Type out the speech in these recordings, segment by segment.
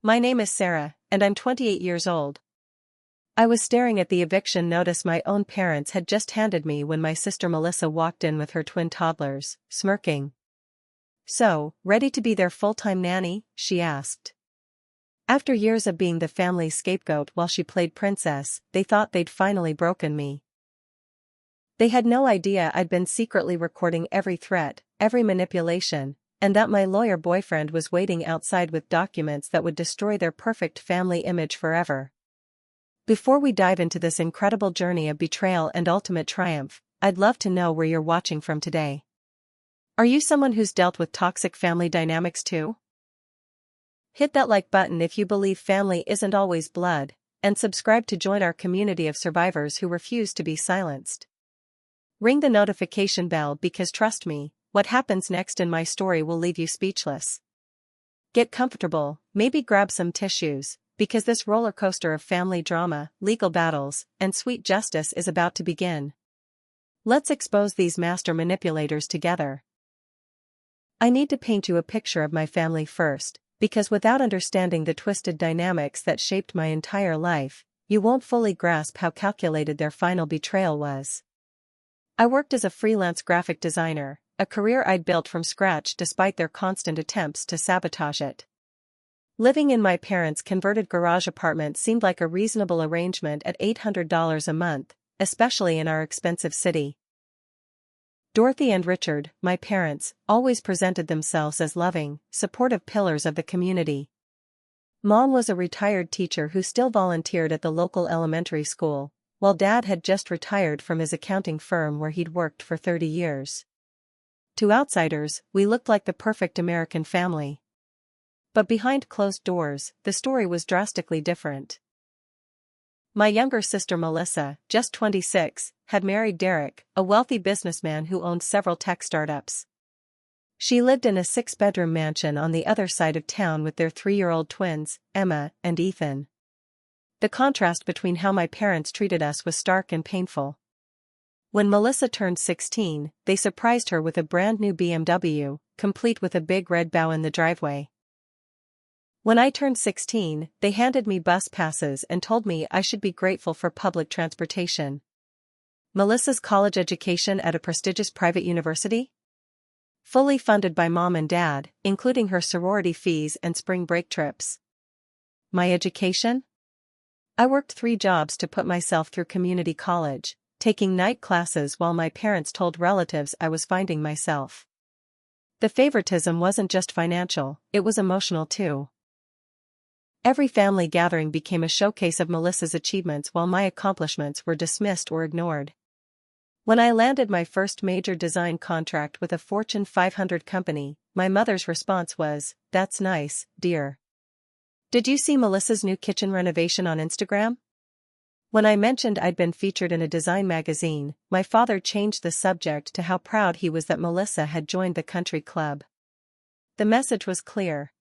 My name is Sarah, and I'm 28 years old. I was staring at the eviction notice my own parents had just handed me when my sister Melissa walked in with her twin toddlers, smirking. "So, ready to be their full-time nanny?" she asked. After years of being the family's scapegoat while she played princess, they thought they'd finally broken me. They had no idea I'd been secretly recording every threat, every manipulation, and that my lawyer boyfriend was waiting outside with documents that would destroy their perfect family image forever. Before we dive into this incredible journey of betrayal and ultimate triumph, I'd love to know where you're watching from today. Are you someone who's dealt with toxic family dynamics too? Hit that like button if you believe family isn't always blood, and subscribe to join our community of survivors who refuse to be silenced. Ring the notification bell because trust me, what happens next in my story will leave you speechless. Get comfortable, maybe grab some tissues, because this roller coaster of family drama, legal battles, and sweet justice is about to begin. Let's expose these master manipulators together. I need to paint you a picture of my family first, because without understanding the twisted dynamics that shaped my entire life, you won't fully grasp how calculated their final betrayal was. I worked as a freelance graphic designer, a career I'd built from scratch despite their constant attempts to sabotage it. Living in my parents' converted garage apartment seemed like a reasonable arrangement at $800 a month, especially in our expensive city. Dorothy and Richard, my parents, always presented themselves as loving, supportive pillars of the community. Mom was a retired teacher who still volunteered at the local elementary school, while Dad had just retired from his accounting firm where he'd worked for 30 years. To outsiders, we looked like the perfect American family. But behind closed doors, the story was drastically different. My younger sister Melissa, just 26, had married Derek, a wealthy businessman who owned several tech startups. She lived in a 6-bedroom mansion on the other side of town with their 3-year-old twins, Emma and Ethan. The contrast between how my parents treated us was stark and painful. When Melissa turned 16, they surprised her with a brand new BMW, complete with a big red bow in the driveway. When I turned 16, they handed me bus passes and told me I should be grateful for public transportation. Melissa's college education at a prestigious private university? Fully funded by Mom and Dad, including her sorority fees and spring break trips. My education? I worked 3 jobs to put myself through community college, taking night classes while my parents told relatives I was finding myself. The favoritism wasn't just financial, it was emotional too. Every family gathering became a showcase of Melissa's achievements while my accomplishments were dismissed or ignored. When I landed my first major design contract with a Fortune 500 company, my mother's response was, "That's nice, dear. Did you see Melissa's new kitchen renovation on Instagram?" When I mentioned I'd been featured in a design magazine, my father changed the subject to how proud he was that Melissa had joined the country club. The message was clear.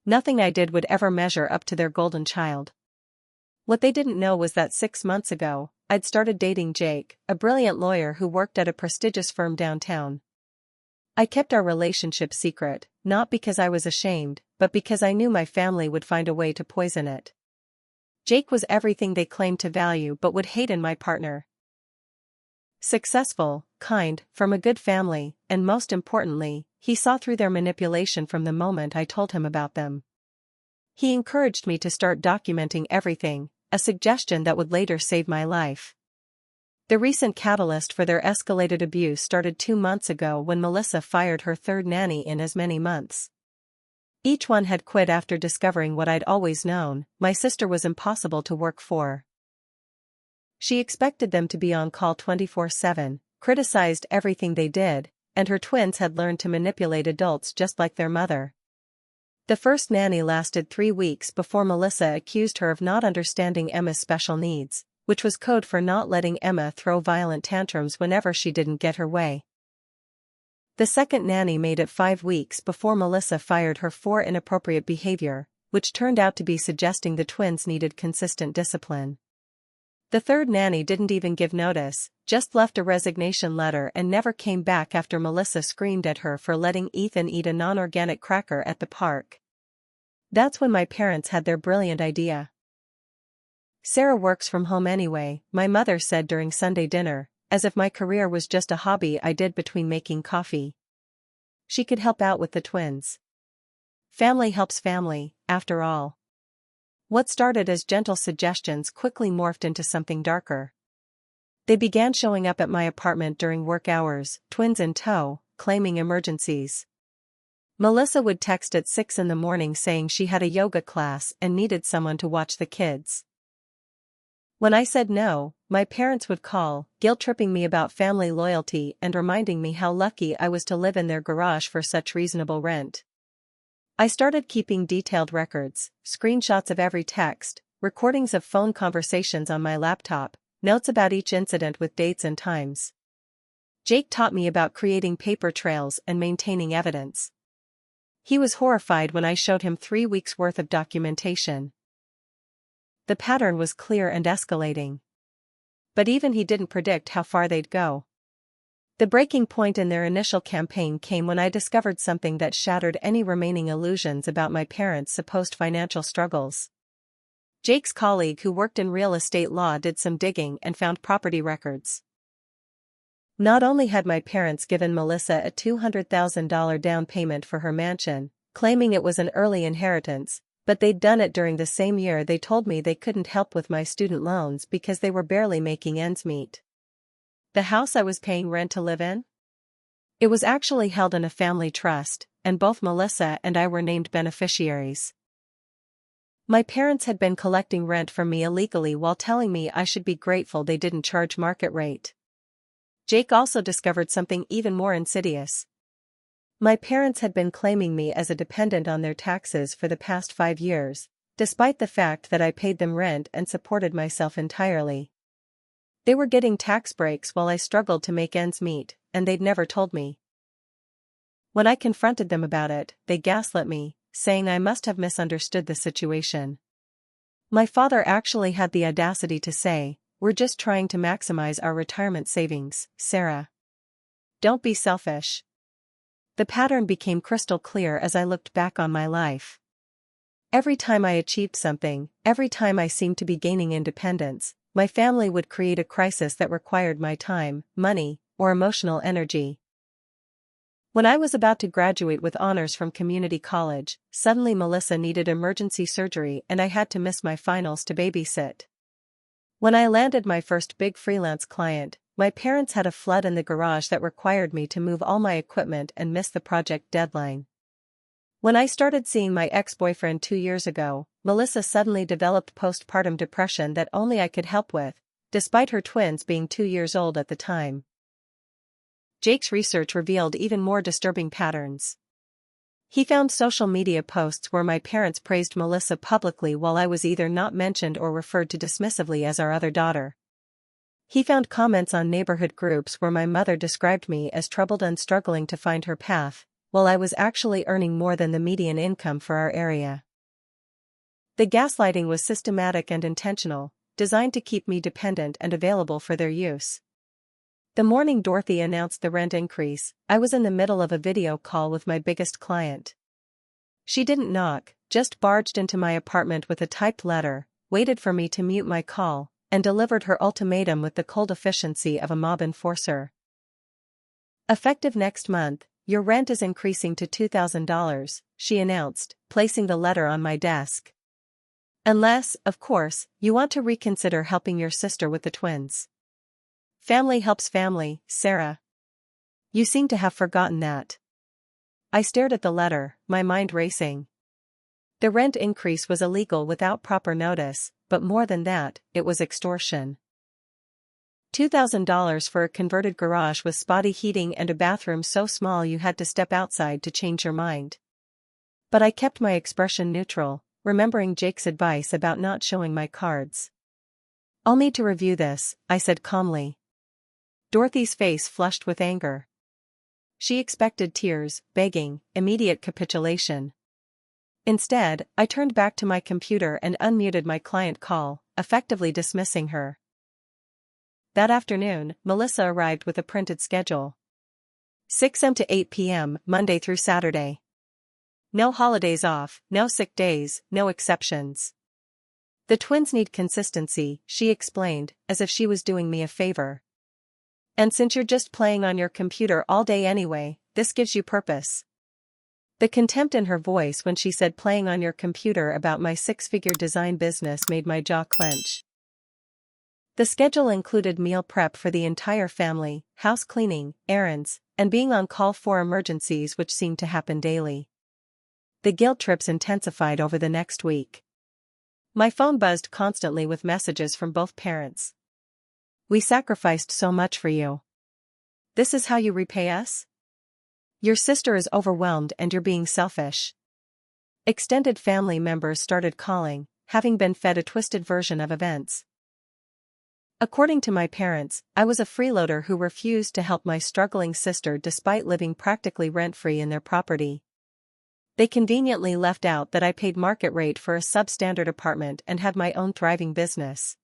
Nothing I did would ever measure up to their golden child. What they didn't know was that 6 months ago, I'd started dating Jake, a brilliant lawyer who worked at a prestigious firm downtown. I kept our relationship secret, not because I was ashamed, but because I knew my family would find a way to poison it. Jake was everything they claimed to value but would hate in my partner. Successful, kind, from a good family, and most importantly, he saw through their manipulation from the moment I told him about them. He encouraged me to start documenting everything, a suggestion that would later save my life. The recent catalyst for their escalated abuse started 2 months ago when Melissa fired her 3rd nanny in as many months. Each one had quit after discovering what I'd always known: my sister was impossible to work for. She expected them to be on call 24/7, criticized everything they did, and her twins had learned to manipulate adults just like their mother. The first nanny lasted 3 weeks before Melissa accused her of not understanding Emma's special needs, which was code for not letting Emma throw violent tantrums whenever she didn't get her way. The second nanny made it 5 weeks before Melissa fired her for inappropriate behavior, which turned out to be suggesting the twins needed consistent discipline. The third nanny didn't even give notice, just left a resignation letter and never came back after Melissa screamed at her for letting Ethan eat a non-organic cracker at the park. That's when my parents had their brilliant idea. Sarah works from home anyway, my mother said during Sunday dinner, as if my career was just a hobby I did between making coffee. She could help out with the twins. Family helps family, after all. What started as gentle suggestions quickly morphed into something darker. They began showing up at my apartment during work hours, twins in tow, claiming emergencies. Melissa would text at 6 in the morning saying she had a yoga class and needed someone to watch the kids. When I said no, my parents would call, guilt-tripping me about family loyalty and reminding me how lucky I was to live in their garage for such reasonable rent. I started keeping detailed records, screenshots of every text, recordings of phone conversations on my laptop, notes about each incident with dates and times. Jake taught me about creating paper trails and maintaining evidence. He was horrified when I showed him 3 weeks' worth of documentation. The pattern was clear and escalating. But even he didn't predict how far they'd go. The breaking point in their initial campaign came when I discovered something that shattered any remaining illusions about my parents' supposed financial struggles. Jake's colleague who worked in real estate law did some digging and found property records. Not only had my parents given Melissa a $200,000 down payment for her mansion, claiming it was an early inheritance, but they'd done it during the same year they told me they couldn't help with my student loans because they were barely making ends meet. The house I was paying rent to live in? It was actually held in a family trust, and both Melissa and I were named beneficiaries. My parents had been collecting rent from me illegally while telling me I should be grateful they didn't charge market rate. Jake also discovered something even more insidious. My parents had been claiming me as a dependent on their taxes for the past 5 years, despite the fact that I paid them rent and supported myself entirely. They were getting tax breaks while I struggled to make ends meet, and they'd never told me. When I confronted them about it, they gaslit me, saying I must have misunderstood the situation. My father actually had the audacity to say, "We're just trying to maximize our retirement savings, Sarah. Don't be selfish." The pattern became crystal clear as I looked back on my life. Every time I achieved something, every time I seemed to be gaining independence, my family would create a crisis that required my time, money, or emotional energy. When I was about to graduate with honors from community college, suddenly Melissa needed emergency surgery and I had to miss my finals to babysit. When I landed my first big freelance client, my parents had a flood in the garage that required me to move all my equipment and miss the project deadline. When I started seeing my ex-boyfriend 2 years ago, Melissa suddenly developed postpartum depression that only I could help with, despite her twins being 2 years old at the time. Jake's research revealed even more disturbing patterns. He found social media posts where my parents praised Melissa publicly while I was either not mentioned or referred to dismissively as our other daughter. He found comments on neighborhood groups where my mother described me as troubled and struggling to find her path, while I was actually earning more than the median income for our area. The gaslighting was systematic and intentional, designed to keep me dependent and available for their use. The morning Dorothy announced the rent increase, I was in the middle of a video call with my biggest client. She didn't knock, just barged into my apartment with a typed letter, waited for me to mute my call, and delivered her ultimatum with the cold efficiency of a mob enforcer. "Effective next month, your rent is increasing to $2,000, she announced, placing the letter on my desk. "Unless, of course, you want to reconsider helping your sister with the twins. Family helps family, Sarah. You seem to have forgotten that." I stared at the letter, my mind racing. The rent increase was illegal without proper notice, but more than that, it was extortion. $2,000 for a converted garage with spotty heating and a bathroom so small you had to step outside to change your mind. But I kept my expression neutral, remembering Jake's advice about not showing my cards. "I'll need to review this," I said calmly. Dorothy's face flushed with anger. She expected tears, begging, immediate capitulation. Instead, I turned back to my computer and unmuted my client call, effectively dismissing her. That afternoon, Melissa arrived with a printed schedule. 6 a.m. to 8 p.m., Monday through Saturday. No holidays off, no sick days, no exceptions. The twins need consistency, she explained, as if she was doing me a favor. And since you're just playing on your computer all day anyway, this gives you purpose. The contempt in her voice when she said playing on your computer about my six-figure design business made my jaw clench. The schedule included meal prep for the entire family, house cleaning, errands, and being on call for emergencies which seemed to happen daily. The guilt trips intensified over the next week. My phone buzzed constantly with messages from both parents. We sacrificed so much for you. This is how you repay us? Your sister is overwhelmed and you're being selfish. Extended family members started calling, having been fed a twisted version of events. According to my parents, I was a freeloader who refused to help my struggling sister despite living practically rent-free in their property. They conveniently left out that I paid market rate for a substandard apartment and had my own thriving business.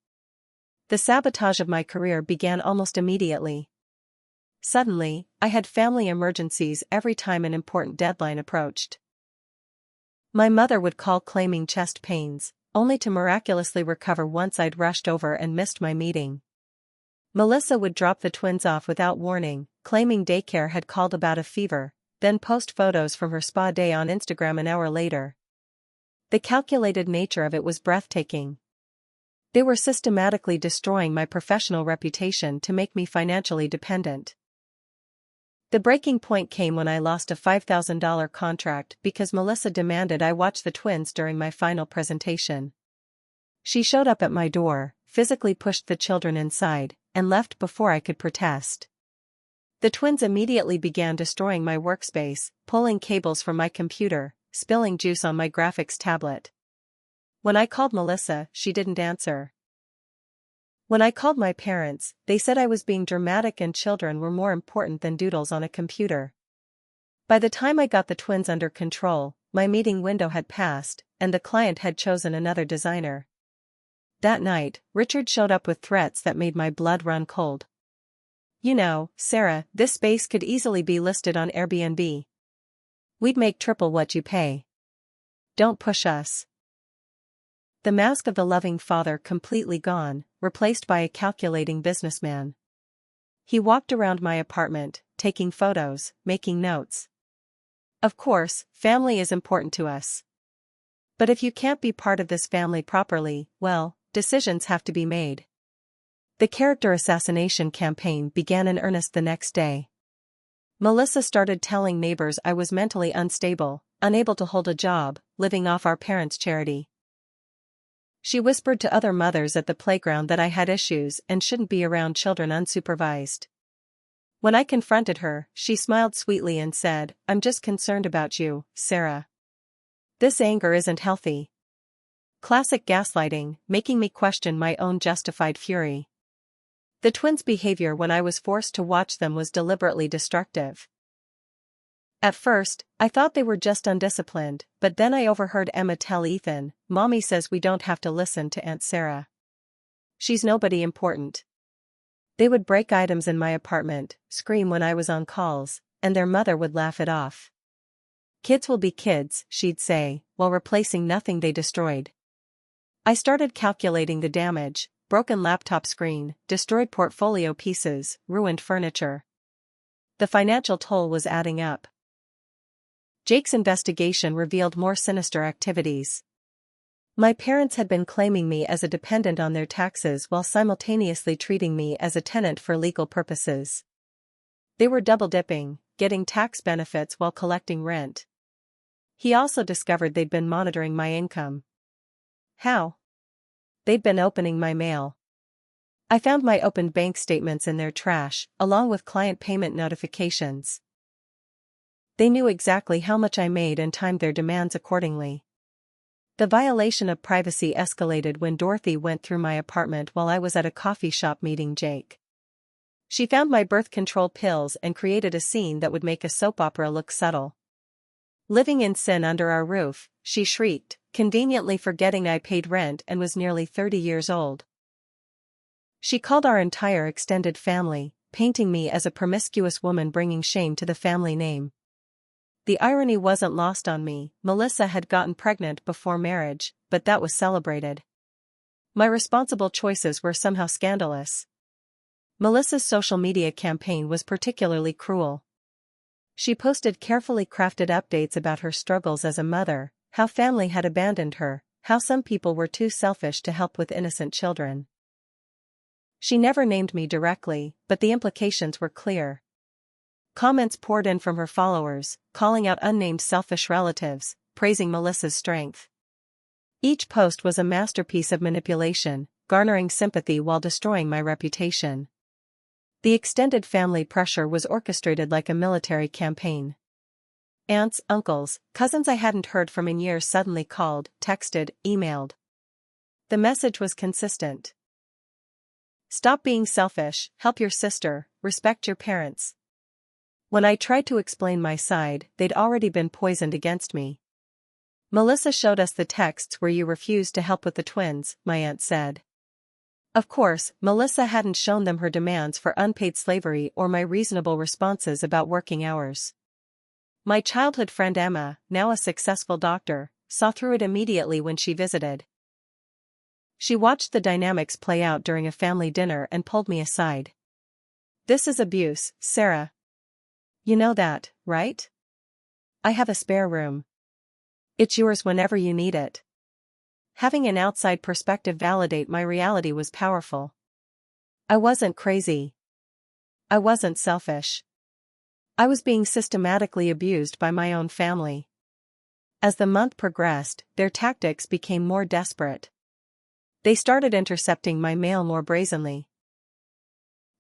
The sabotage of my career began almost immediately. Suddenly, I had family emergencies every time an important deadline approached. My mother would call claiming chest pains, only to miraculously recover once I'd rushed over and missed my meeting. Melissa would drop the twins off without warning, claiming daycare had called about a fever, then post photos from her spa day on Instagram an hour later. The calculated nature of it was breathtaking. They were systematically destroying my professional reputation to make me financially dependent. The breaking point came when I lost a $5,000 contract because Melissa demanded I watch the twins during my final presentation. She showed up at my door, physically pushed the children inside, and left before I could protest. The twins immediately began destroying my workspace, pulling cables from my computer, spilling juice on my graphics tablet. When I called Melissa, she didn't answer. When I called my parents, they said I was being dramatic and children were more important than doodles on a computer. By the time I got the twins under control, my meeting window had passed, and the client had chosen another designer. That night, Richard showed up with threats that made my blood run cold. You know, Sarah, this space could easily be listed on Airbnb. We'd make triple what you pay. Don't push us. The mask of the loving father completely gone, replaced by a calculating businessman. He walked around my apartment, taking photos, making notes. Of course, family is important to us. But if you can't be part of this family properly, well, decisions have to be made. The character assassination campaign began in earnest the next day. Melissa started telling neighbors I was mentally unstable, unable to hold a job, living off our parents' charity. She whispered to other mothers at the playground that I had issues and shouldn't be around children unsupervised. When I confronted her, she smiled sweetly and said, "I'm just concerned about you, Sarah. This anger isn't healthy." Classic gaslighting, making me question my own justified fury. The twins' behavior when I was forced to watch them was deliberately destructive. At first, I thought they were just undisciplined, but then I overheard Emma tell Ethan, "Mommy says we don't have to listen to Aunt Sarah. She's nobody important." They would break items in my apartment, scream when I was on calls, and their mother would laugh it off. "Kids will be kids," she'd say, while replacing nothing they destroyed. I started calculating the damage: broken laptop screen, destroyed portfolio pieces, ruined furniture. The financial toll was adding up. Jake's investigation revealed more sinister activities. My parents had been claiming me as a dependent on their taxes while simultaneously treating me as a tenant for legal purposes. They were double-dipping, getting tax benefits while collecting rent. He also discovered they'd been monitoring my income. How? They'd been opening my mail. I found my opened bank statements in their trash, along with client payment notifications. They knew exactly how much I made and timed their demands accordingly. The violation of privacy escalated when Dorothy went through my apartment while I was at a coffee shop meeting Jake. She found my birth control pills and created a scene that would make a soap opera look subtle. Living in sin under our roof, she shrieked, conveniently forgetting I paid rent and was nearly 30 years old. She called our entire extended family, painting me as a promiscuous woman bringing shame to the family name. The irony wasn't lost on me. Melissa had gotten pregnant before marriage, but that was celebrated. My responsible choices were somehow scandalous. Melissa's social media campaign was particularly cruel. She posted carefully crafted updates about her struggles as a mother, how family had abandoned her, how some people were too selfish to help with innocent children. She never named me directly, but the implications were clear. Comments poured in from her followers, calling out unnamed selfish relatives, praising Melissa's strength. Each post was a masterpiece of manipulation, garnering sympathy while destroying my reputation. The extended family pressure was orchestrated like a military campaign. Aunts, uncles, cousins I hadn't heard from in years suddenly called, texted, emailed. The message was consistent. Stop being selfish, help your sister, respect your parents. When I tried to explain my side, they'd already been poisoned against me. Melissa showed us the texts where you refused to help with the twins, my aunt said. Of course, Melissa hadn't shown them her demands for unpaid slavery or my reasonable responses about working hours. My childhood friend Emma, now a successful doctor, saw through it immediately when she visited. She watched the dynamics play out during a family dinner and pulled me aside. This is abuse, Sarah. You know that, right? I have a spare room. It's yours whenever you need it. Having an outside perspective validate my reality was powerful. I wasn't crazy. I wasn't selfish. I was being systematically abused by my own family. As the month progressed, their tactics became more desperate. They started intercepting my mail more brazenly.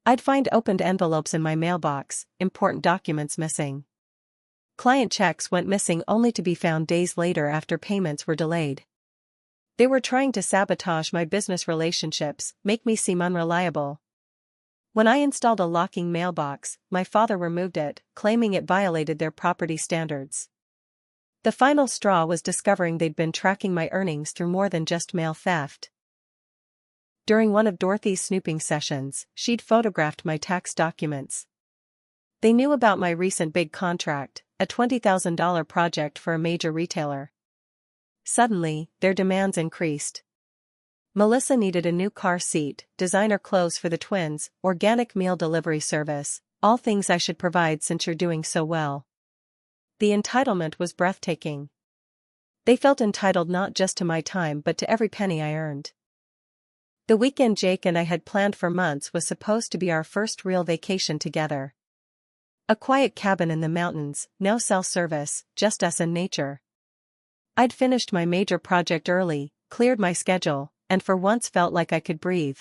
I'd find opened envelopes in my mailbox, important documents missing. Client checks went missing only to be found days later after payments were delayed. They were trying to sabotage my business relationships, make me seem unreliable. When I installed a locking mailbox, my father removed it, claiming it violated their property standards. The final straw was discovering they'd been tracking my earnings through more than just mail theft. During one of Dorothy's snooping sessions, she'd photographed my tax documents. They knew about my recent big contract, a $20,000 project for a major retailer. Suddenly, their demands increased. Melissa needed a new car seat, designer clothes for the twins, organic meal delivery service, all things I should provide since you're doing so well. The entitlement was breathtaking. They felt entitled not just to my time but to every penny I earned. The weekend Jake and I had planned for months was supposed to be our first real vacation together. A quiet cabin in the mountains, no cell service, just us and nature. I'd finished my major project early, cleared my schedule, and for once felt like I could breathe.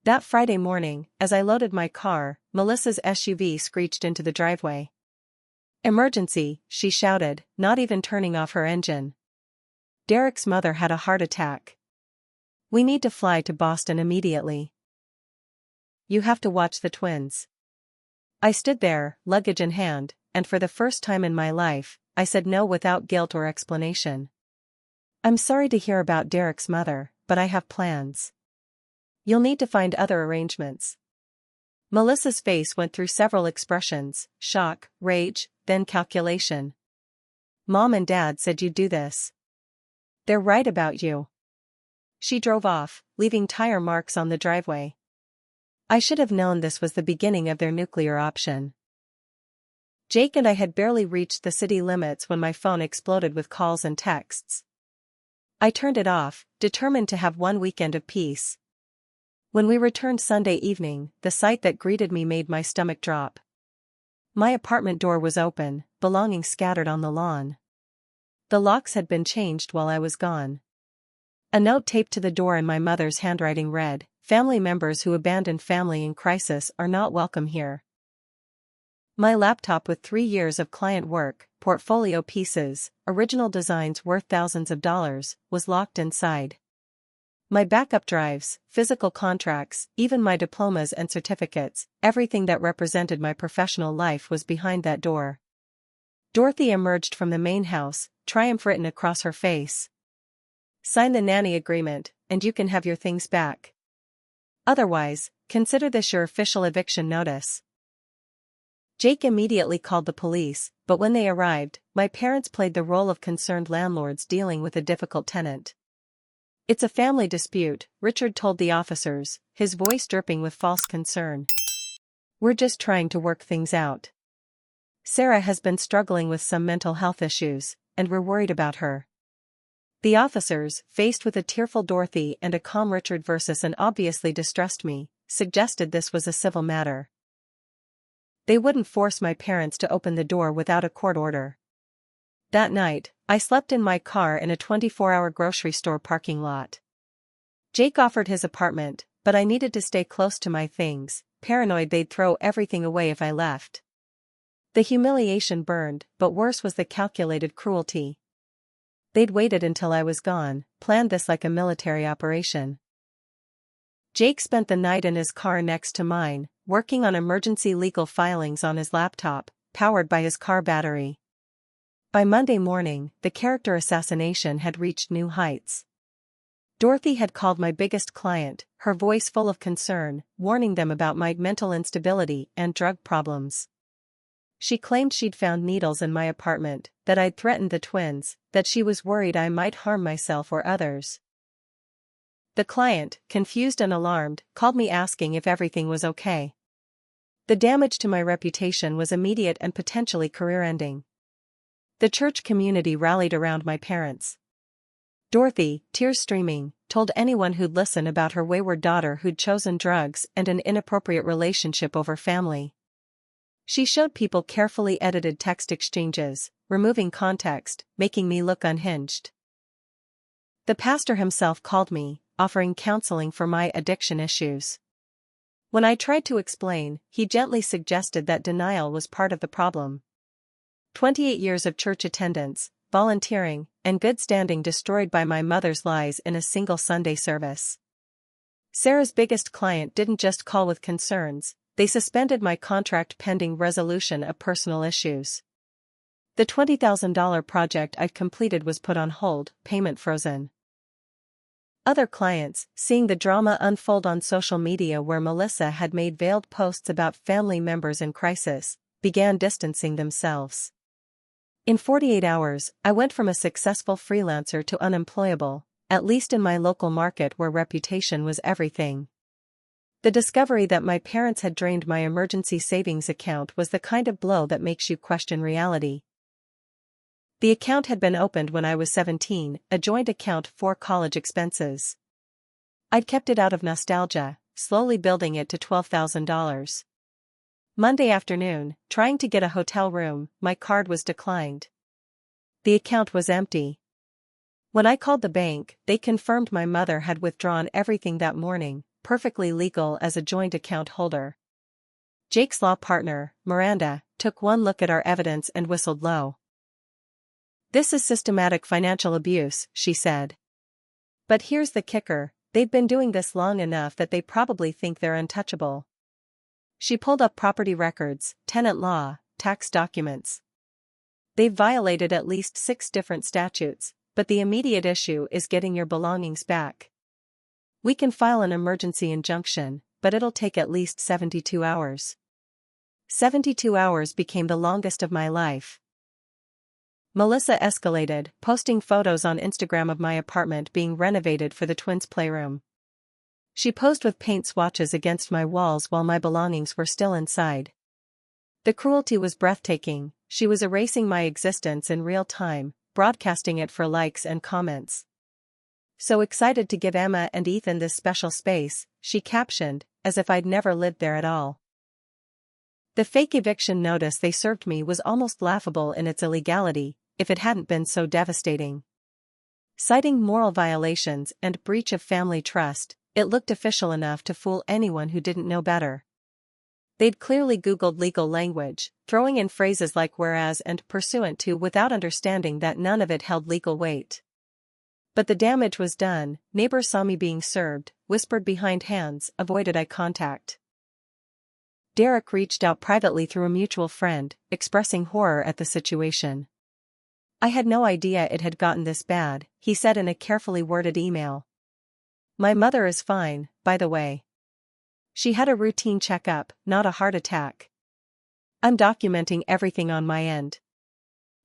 That Friday morning, as I loaded my car, Melissa's SUV screeched into the driveway. "Emergency," she shouted, not even turning off her engine. "Derek's mother had a heart attack. We need to fly to Boston immediately. You have to watch the twins." I stood there, luggage in hand, and for the first time in my life, I said no without guilt or explanation. "I'm sorry to hear about Derek's mother, but I have plans. You'll need to find other arrangements." Melissa's face went through several expressions, shock, rage, then calculation. "Mom and Dad said you'd do this. They're right about you." She drove off, leaving tire marks on the driveway. I should have known this was the beginning of their nuclear option. Jake and I had barely reached the city limits when my phone exploded with calls and texts. I turned it off, determined to have one weekend of peace. When we returned Sunday evening, the sight that greeted me made my stomach drop. My apartment door was open, belongings scattered on the lawn. The locks had been changed while I was gone. A note taped to the door in my mother's handwriting read, "Family members who abandon family in crisis are not welcome here." My laptop with 3 years of client work, portfolio pieces, original designs worth thousands of dollars, was locked inside. My backup drives, physical contracts, even my diplomas and certificates, everything that represented my professional life was behind that door. Dorothy emerged from the main house, triumph written across her face. "Sign the nanny agreement, and you can have your things back. Otherwise, consider this your official eviction notice." Jake immediately called the police, but when they arrived, my parents played the role of concerned landlords dealing with a difficult tenant. "It's a family dispute," Richard told the officers, his voice dripping with false concern. "We're just trying to work things out. Sarah has been struggling with some mental health issues, and we're worried about her." The officers, faced with a tearful Dorothy and a calm Richard versus an obviously distressed me, suggested this was a civil matter. They wouldn't force my parents to open the door without a court order. That night, I slept in my car in a 24-hour grocery store parking lot. Jake offered his apartment, but I needed to stay close to my things, paranoid they'd throw everything away if I left. The humiliation burned, but worse was the calculated cruelty. They'd waited until I was gone, planned this like a military operation. Jake spent the night in his car next to mine, working on emergency legal filings on his laptop, powered by his car battery. By Monday morning, the character assassination had reached new heights. Dorothy had called my biggest client, her voice full of concern, warning them about my mental instability and drug problems. She claimed she'd found needles in my apartment, that I'd threatened the twins, that she was worried I might harm myself or others. The client, confused and alarmed, called me asking if everything was okay. The damage to my reputation was immediate and potentially career-ending. The church community rallied around my parents. Dorothy, tears streaming, told anyone who'd listen about her wayward daughter who'd chosen drugs and an inappropriate relationship over family. She showed people carefully edited text exchanges, removing context, making me look unhinged. The pastor himself called me, offering counseling for my addiction issues. When I tried to explain, he gently suggested that denial was part of the problem. 28 years of church attendance, volunteering, and good standing destroyed by my mother's lies in a single Sunday service. Sarah's biggest client didn't just call with concerns, they suspended my contract pending resolution of personal issues. The $20,000 project I'd completed was put on hold, payment frozen. Other clients, seeing the drama unfold on social media where Melissa had made veiled posts about family members in crisis, began distancing themselves. In 48 hours, I went from a successful freelancer to unemployable, at least in my local market where reputation was everything. The discovery that my parents had drained my emergency savings account was the kind of blow that makes you question reality. The account had been opened when I was 17, a joint account for college expenses. I'd kept it out of nostalgia, slowly building it to $12,000. Monday afternoon, trying to get a hotel room, my card was declined. The account was empty. When I called the bank, they confirmed my mother had withdrawn everything that morning, perfectly legal as a joint account holder. Jake's law partner, Miranda, took one look at our evidence and whistled low. "This is systematic financial abuse," she said. "But here's the kicker, they've been doing this long enough that they probably think they're untouchable." She pulled up property records, tenant law, tax documents. "They've violated at least 6 different statutes, but the immediate issue is getting your belongings back. We can file an emergency injunction, but it'll take at least 72 hours. 72 hours became the longest of my life. Melissa escalated, posting photos on Instagram of my apartment being renovated for the twins' playroom. She posed with paint swatches against my walls while my belongings were still inside. The cruelty was breathtaking. She was erasing my existence in real time, broadcasting it for likes and comments. "So excited to give Emma and Ethan this special space," she captioned, as if I'd never lived there at all. The fake eviction notice they served me was almost laughable in its illegality, if it hadn't been so devastating. Citing moral violations and breach of family trust, it looked official enough to fool anyone who didn't know better. They'd clearly Googled legal language, throwing in phrases like whereas and pursuant to without understanding that none of it held legal weight. But the damage was done. Neighbors saw me being served, whispered behind hands, avoided eye contact. Derek reached out privately through a mutual friend, expressing horror at the situation. "I had no idea it had gotten this bad," he said in a carefully worded email. "My mother is fine, by the way. She had a routine checkup, not a heart attack." I'm documenting everything on my end.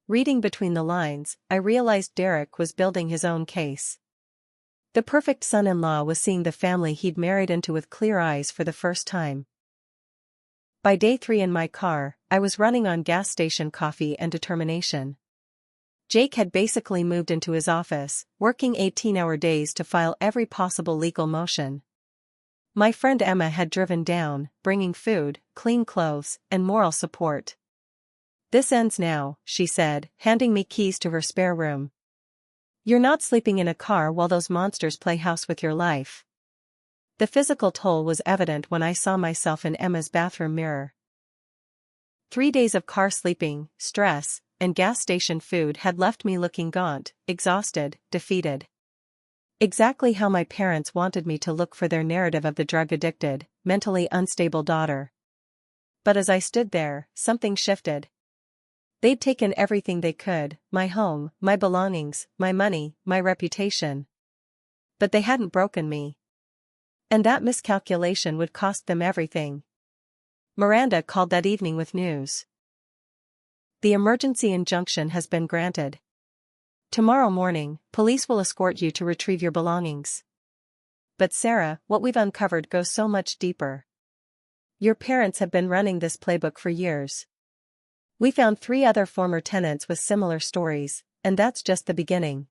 Reading between the lines, I realized Derek was building his own case. The perfect son-in-law was seeing the family he'd married into with clear eyes for the first time. By day 3 in my car, I was running on gas station coffee and determination. Jake had basically moved into his office, working 18-hour days to file every possible legal motion. My friend Emma had driven down, bringing food, clean clothes, and moral support. "This ends now," she said, handing me keys to her spare room. "You're not sleeping in a car while those monsters play house with your life." The physical toll was evident when I saw myself in Emma's bathroom mirror. 3 days of car sleeping, stress, and gas station food had left me looking gaunt, exhausted, defeated. Exactly how my parents wanted me to look for their narrative of the drug-addicted, mentally unstable daughter. But as I stood there, something shifted. They'd taken everything they could, my home, my belongings, my money, my reputation. But they hadn't broken me. And that miscalculation would cost them everything. Miranda called that evening with news. "The emergency injunction has been granted. Tomorrow morning, police will escort you to retrieve your belongings." "But Sarah, what we've uncovered goes so much deeper. Your parents have been running this playbook for years. We found 3 other former tenants with similar stories, and that's just the beginning.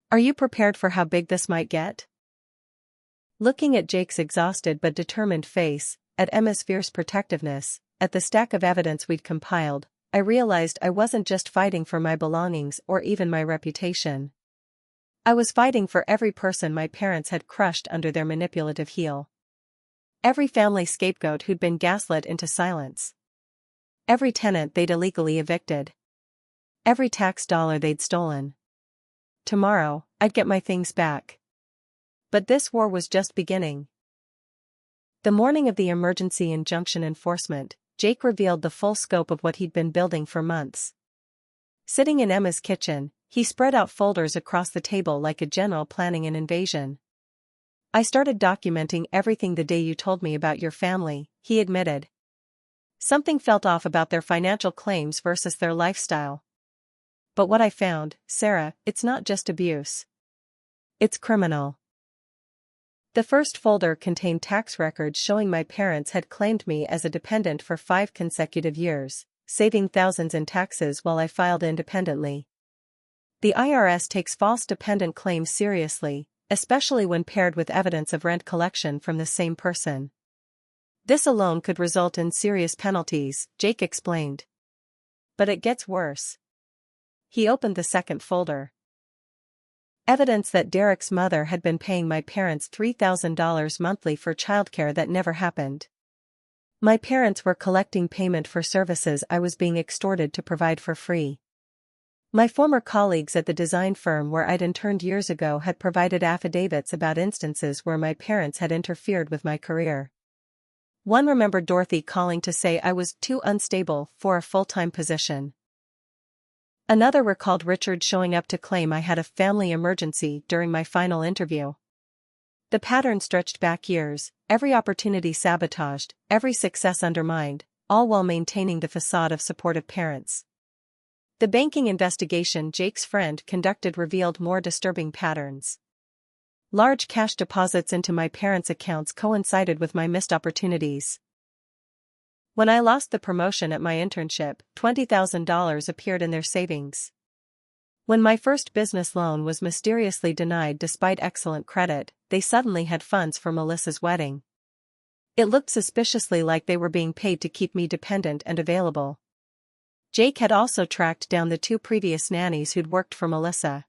Are you prepared for how big this might get?" Looking at Jake's exhausted but determined face, at Emma's fierce protectiveness, at the stack of evidence we'd compiled, I realized I wasn't just fighting for my belongings or even my reputation. I was fighting for every person my parents had crushed under their manipulative heel. Every family scapegoat who'd been gaslit into silence. Every tenant they'd illegally evicted. Every tax dollar they'd stolen. Tomorrow, I'd get my things back. But this war was just beginning. The morning of the emergency injunction enforcement, Jake revealed the full scope of what he'd been building for months. Sitting in Emma's kitchen, he spread out folders across the table like a general planning an invasion. "I started documenting everything the day you told me about your family," he admitted. "Something felt off about their financial claims versus their lifestyle. But what I found, Sarah, it's not just abuse. It's criminal." The first folder contained tax records showing my parents had claimed me as a dependent for 5 consecutive years, saving thousands in taxes while I filed independently. The IRS takes false dependent claims seriously, especially when paired with evidence of rent collection from the same person. This alone could result in serious penalties, Jake explained. But it gets worse. He opened the second folder. Evidence that Derek's mother had been paying my parents $3,000 monthly for childcare that never happened. My parents were collecting payment for services I was being extorted to provide for free. My former colleagues at the design firm where I'd interned years ago had provided affidavits about instances where my parents had interfered with my career. One remembered Dorothy calling to say I was too unstable for a full-time position. Another recalled Richard showing up to claim I had a family emergency during my final interview. The pattern stretched back years, every opportunity sabotaged, every success undermined, all while maintaining the facade of supportive parents. The banking investigation Jake's friend conducted revealed more disturbing patterns. Large cash deposits into my parents' accounts coincided with my missed opportunities. When I lost the promotion at my internship, $20,000 appeared in their savings. When my first business loan was mysteriously denied despite excellent credit, they suddenly had funds for Melissa's wedding. It looked suspiciously like they were being paid to keep me dependent and available. Jake had also tracked down the 2 previous nannies who'd worked for Melissa.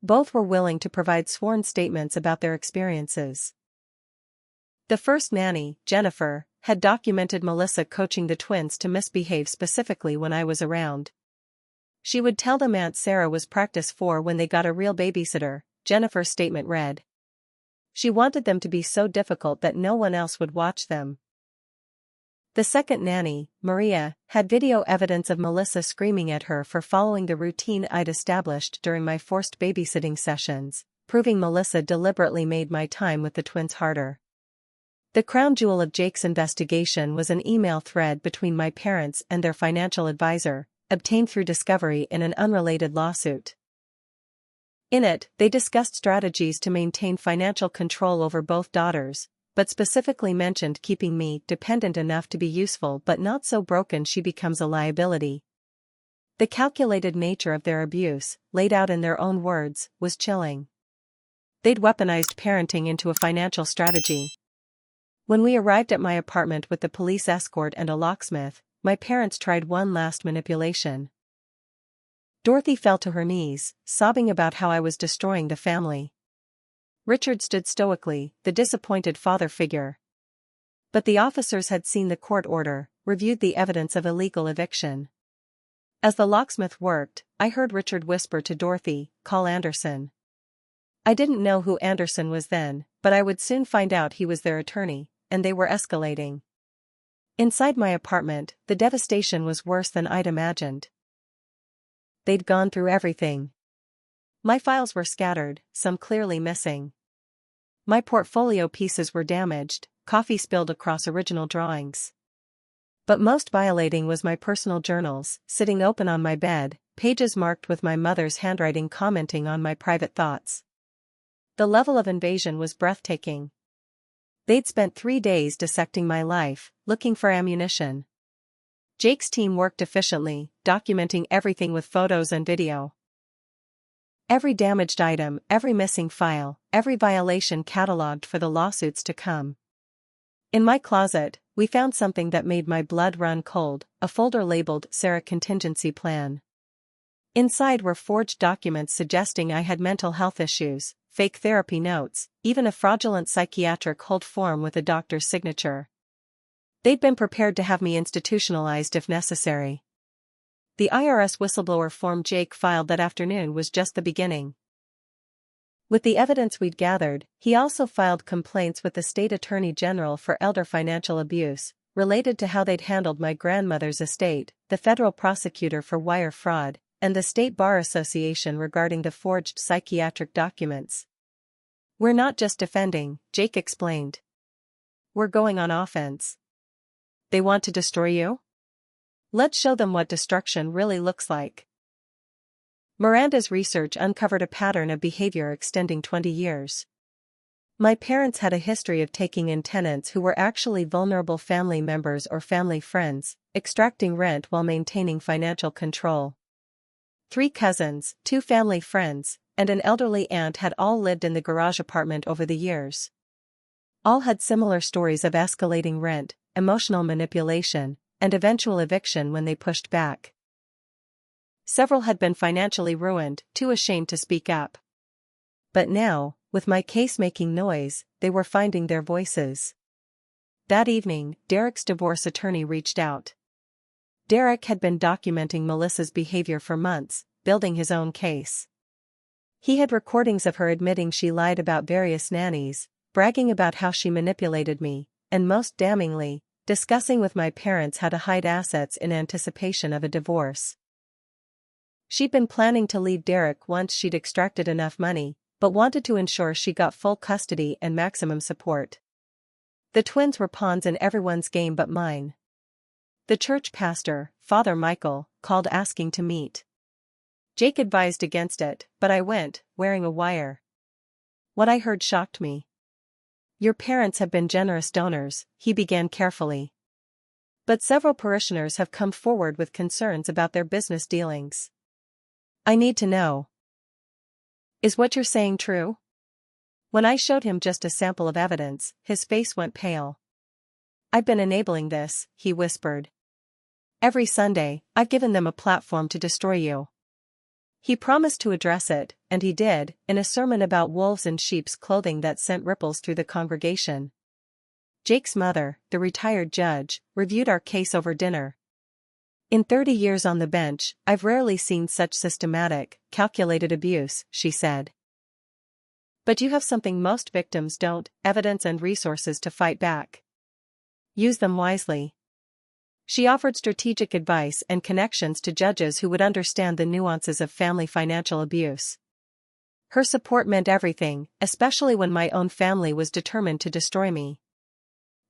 Both were willing to provide sworn statements about their experiences. The first nanny, Jennifer, had documented Melissa coaching the twins to misbehave specifically when I was around. She would tell them Aunt Sarah was practice for when they got a real babysitter, Jennifer's statement read. She wanted them to be so difficult that no one else would watch them. The second nanny, Maria, had video evidence of Melissa screaming at her for following the routine I'd established during my forced babysitting sessions, proving Melissa deliberately made my time with the twins harder. The crown jewel of Jake's investigation was an email thread between my parents and their financial advisor, obtained through discovery in an unrelated lawsuit. In it, they discussed strategies to maintain financial control over both daughters, but specifically mentioned keeping me dependent enough to be useful but not so broken she becomes a liability. The calculated nature of their abuse, laid out in their own words, was chilling. They'd weaponized parenting into a financial strategy. When we arrived at my apartment with the police escort and a locksmith, my parents tried one last manipulation. Dorothy fell to her knees, sobbing about how I was destroying the family. Richard stood stoically, the disappointed father figure. But the officers had seen the court order, reviewed the evidence of illegal eviction. As the locksmith worked, I heard Richard whisper to Dorothy, "Call Anderson." I didn't know who Anderson was then, but I would soon find out he was their attorney, and they were escalating. Inside my apartment, the devastation was worse than I'd imagined. They'd gone through everything. My files were scattered, some clearly missing. My portfolio pieces were damaged, coffee spilled across original drawings. But most violating was my personal journals, sitting open on my bed, pages marked with my mother's handwriting commenting on my private thoughts. The level of invasion was breathtaking. They'd spent 3 days dissecting my life, looking for ammunition. Jake's team worked efficiently, documenting everything with photos and video. Every damaged item, every missing file, every violation cataloged for the lawsuits to come. In my closet, we found something that made my blood run cold, a folder labeled Sarah Contingency Plan. Inside were forged documents suggesting I had mental health issues, fake therapy notes, even a fraudulent psychiatric hold form with a doctor's signature. They'd been prepared to have me institutionalized if necessary. The IRS whistleblower form Jake filed that afternoon was just the beginning. With the evidence we'd gathered, he also filed complaints with the state attorney general for elder financial abuse, related to how they'd handled my grandmother's estate, the federal prosecutor for wire fraud, and the State Bar Association regarding the forged psychiatric documents. "We're not just defending," Jake explained. "We're going on offense. They want to destroy you? Let's show them what destruction really looks like." Miranda's research uncovered a pattern of behavior extending 20 years. My parents had a history of taking in tenants who were actually vulnerable family members or family friends, extracting rent while maintaining financial control. 3 cousins, 2 family friends, and an elderly aunt had all lived in the garage apartment over the years. All had similar stories of escalating rent, emotional manipulation, and eventual eviction when they pushed back. Several had been financially ruined, too ashamed to speak up. But now, with my case making noise, they were finding their voices. That evening, Derek's divorce attorney reached out. Derek had been documenting Melissa's behavior for months, building his own case. He had recordings of her admitting she lied about various nannies, bragging about how she manipulated me, and most damningly, discussing with my parents how to hide assets in anticipation of a divorce. She'd been planning to leave Derek once she'd extracted enough money, but wanted to ensure she got full custody and maximum support. The twins were pawns in everyone's game but mine. The church pastor, Father Michael, called asking to meet. Jake advised against it, but I went, wearing a wire. What I heard shocked me. "Your parents have been generous donors," he began carefully. "But several parishioners have come forward with concerns about their business dealings. I need to know. Is what you're saying true?" When I showed him just a sample of evidence, his face went pale. "I've been enabling this," he whispered. "Every Sunday, I've given them a platform to destroy you." He promised to address it, and he did, in a sermon about wolves in sheep's clothing that sent ripples through the congregation. Jake's mother, the retired judge, reviewed our case over dinner. "In 30 years on the bench, I've rarely seen such systematic, calculated abuse," she said. "But you have something most victims don't, evidence and resources to fight back. Use them wisely." She offered strategic advice and connections to judges who would understand the nuances of family financial abuse. Her support meant everything, especially when my own family was determined to destroy me.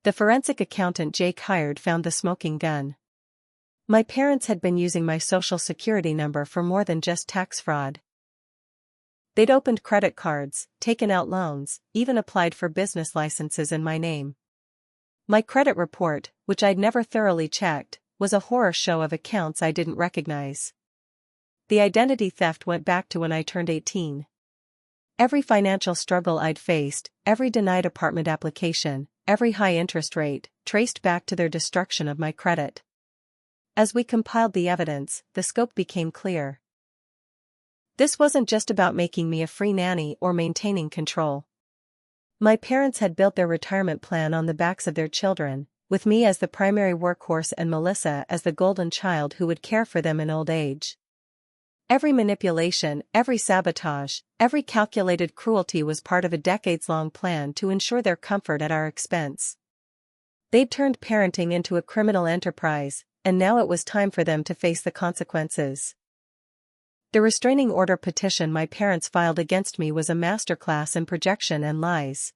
The forensic accountant Jake hired found the smoking gun. My parents had been using my social security number for more than just tax fraud. They'd opened credit cards, taken out loans, even applied for business licenses in my name. My credit report, which I'd never thoroughly checked, was a horror show of accounts I didn't recognize. The identity theft went back to when I turned 18. Every financial struggle I'd faced, every denied apartment application, every high interest rate, traced back to their destruction of my credit. As we compiled the evidence, the scope became clear. This wasn't just about making me a free nanny or maintaining control. My parents had built their retirement plan on the backs of their children, with me as the primary workhorse and Melissa as the golden child who would care for them in old age. Every manipulation, every sabotage, every calculated cruelty was part of a decades-long plan to ensure their comfort at our expense. They'd turned parenting into a criminal enterprise, and now it was time for them to face the consequences. The restraining order petition my parents filed against me was a masterclass in projection and lies.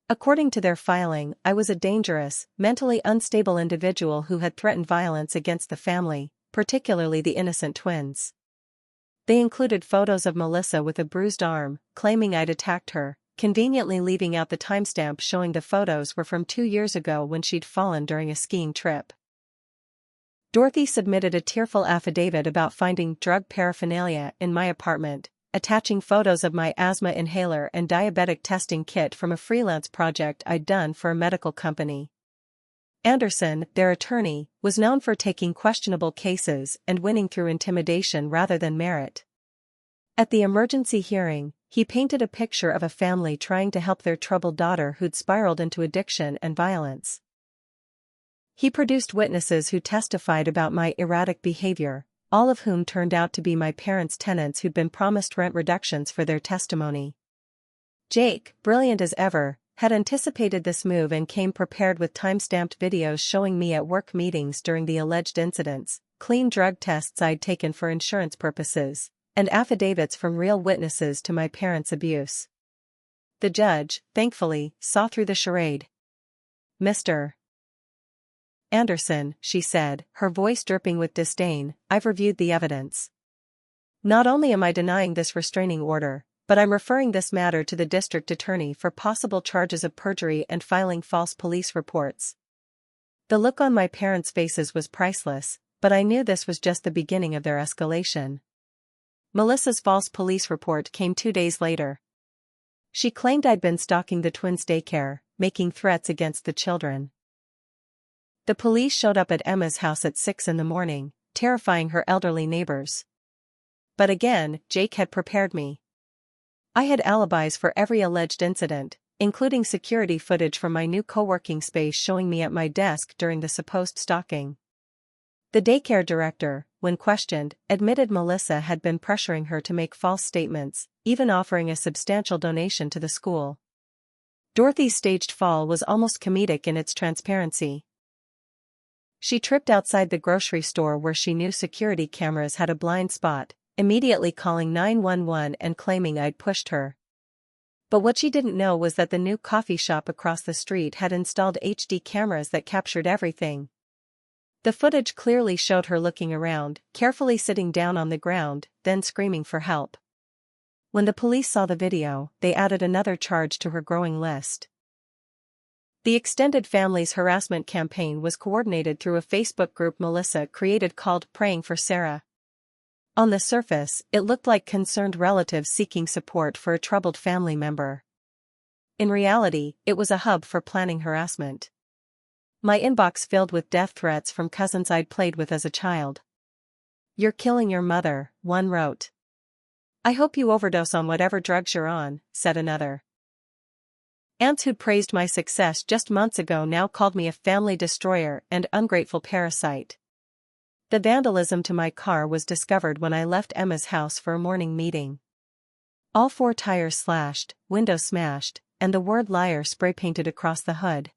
According to their filing, I was a dangerous, mentally unstable individual who had threatened violence against the family, particularly the innocent twins. They included photos of Melissa with a bruised arm, claiming I'd attacked her, conveniently leaving out the timestamp showing the photos were from 2 years ago when she'd fallen during a skiing trip. Dorothy submitted a tearful affidavit about finding drug paraphernalia in my apartment, attaching photos of my asthma inhaler and diabetic testing kit from a freelance project I'd done for a medical company. Anderson, their attorney, was known for taking questionable cases and winning through intimidation rather than merit. At the emergency hearing, he painted a picture of a family trying to help their troubled daughter who'd spiraled into addiction and violence. He produced witnesses who testified about my erratic behavior, all of whom turned out to be my parents' tenants who'd been promised rent reductions for their testimony. Jake, brilliant as ever, had anticipated this move and came prepared with time-stamped videos showing me at work meetings during the alleged incidents, clean drug tests I'd taken for insurance purposes, and affidavits from real witnesses to my parents' abuse. The judge, thankfully, saw through the charade. "Mr. Anderson," she said, her voice dripping with disdain, "I've reviewed the evidence. Not only am I denying this restraining order, but I'm referring this matter to the district attorney for possible charges of perjury and filing false police reports." The look on my parents' faces was priceless, but I knew this was just the beginning of their escalation. Melissa's false police report came 2 days later. She claimed I'd been stalking the twins' daycare, making threats against the children. The police showed up at Emma's house at 6 in the morning, terrifying her elderly neighbors. But again, Jake had prepared me. I had alibis for every alleged incident, including security footage from my new co-working space showing me at my desk during the supposed stalking. The daycare director, when questioned, admitted Melissa had been pressuring her to make false statements, even offering a substantial donation to the school. Dorothy's staged fall was almost comedic in its transparency. She tripped outside the grocery store where she knew security cameras had a blind spot, immediately calling 911 and claiming I'd pushed her. But what she didn't know was that the new coffee shop across the street had installed HD cameras that captured everything. The footage clearly showed her looking around, carefully sitting down on the ground, then screaming for help. When the police saw the video, they added another charge to her growing list. The extended family's harassment campaign was coordinated through a Facebook group Melissa created called Praying for Sarah. On the surface, it looked like concerned relatives seeking support for a troubled family member. In reality, it was a hub for planning harassment. My inbox filled with death threats from cousins I'd played with as a child. "You're killing your mother," one wrote. "I hope you overdose on whatever drugs you're on," said another. Aunts who'd praised my success just months ago now called me a family destroyer and ungrateful parasite. The vandalism to my car was discovered when I left Emma's house for a morning meeting. All 4 tires slashed, windows smashed, and the word liar spray-painted across the hood.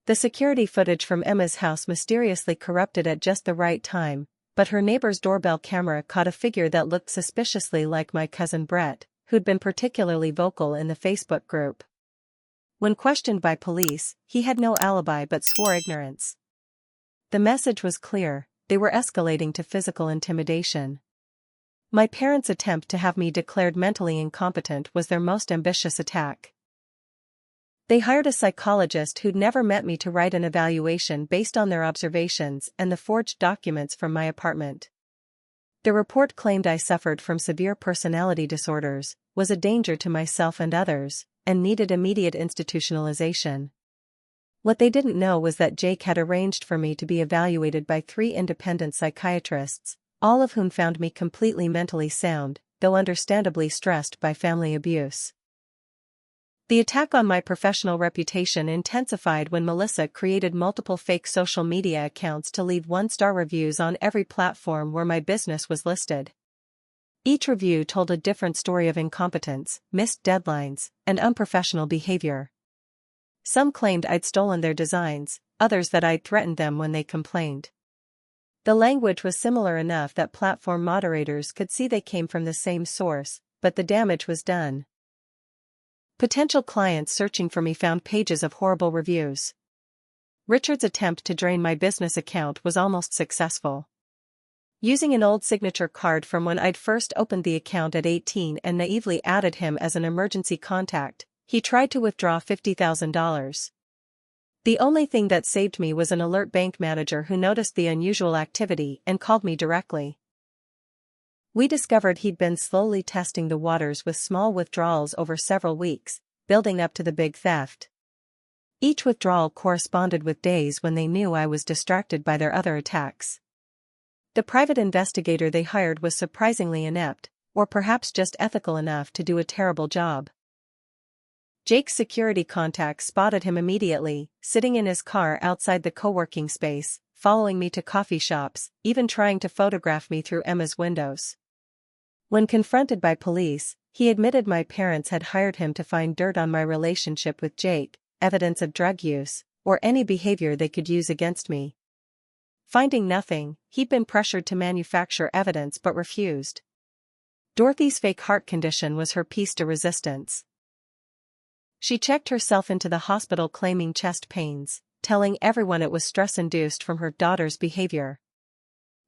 The security footage from Emma's house mysteriously corrupted at just the right time, but her neighbor's doorbell camera caught a figure that looked suspiciously like my cousin Brett, who'd been particularly vocal in the Facebook group. When questioned by police, he had no alibi but swore ignorance. The message was clear: they were escalating to physical intimidation. My parents' attempt to have me declared mentally incompetent was their most ambitious attack. They hired a psychologist who'd never met me to write an evaluation based on their observations and the forged documents from my apartment. The report claimed I suffered from severe personality disorders, was a danger to myself and others, and needed immediate institutionalization. What they didn't know was that Jake had arranged for me to be evaluated by 3 independent psychiatrists, all of whom found me completely mentally sound, though understandably stressed by family abuse. The attack on my professional reputation intensified when Melissa created multiple fake social media accounts to leave 1-star reviews on every platform where my business was listed. Each review told a different story of incompetence, missed deadlines, and unprofessional behavior. Some claimed I'd stolen their designs, others that I'd threatened them when they complained. The language was similar enough that platform moderators could see they came from the same source, but the damage was done. Potential clients searching for me found pages of horrible reviews. Richard's attempt to drain my business account was almost successful. Using an old signature card from when I'd first opened the account at 18 and naively added him as an emergency contact, he tried to withdraw $50,000. The only thing that saved me was an alert bank manager who noticed the unusual activity and called me directly. We discovered he'd been slowly testing the waters with small withdrawals over several weeks, building up to the big theft. Each withdrawal corresponded with days when they knew I was distracted by their other attacks. The private investigator they hired was surprisingly inept, or perhaps just ethical enough to do a terrible job. Jake's security contacts spotted him immediately, sitting in his car outside the co-working space, following me to coffee shops, even trying to photograph me through Emma's windows. When confronted by police, he admitted my parents had hired him to find dirt on my relationship with Jake, evidence of drug use, or any behavior they could use against me. Finding nothing, he'd been pressured to manufacture evidence but refused. Dorothy's fake heart condition was her piece de resistance. She checked herself into the hospital claiming chest pains, telling everyone it was stress-induced from her daughter's behavior.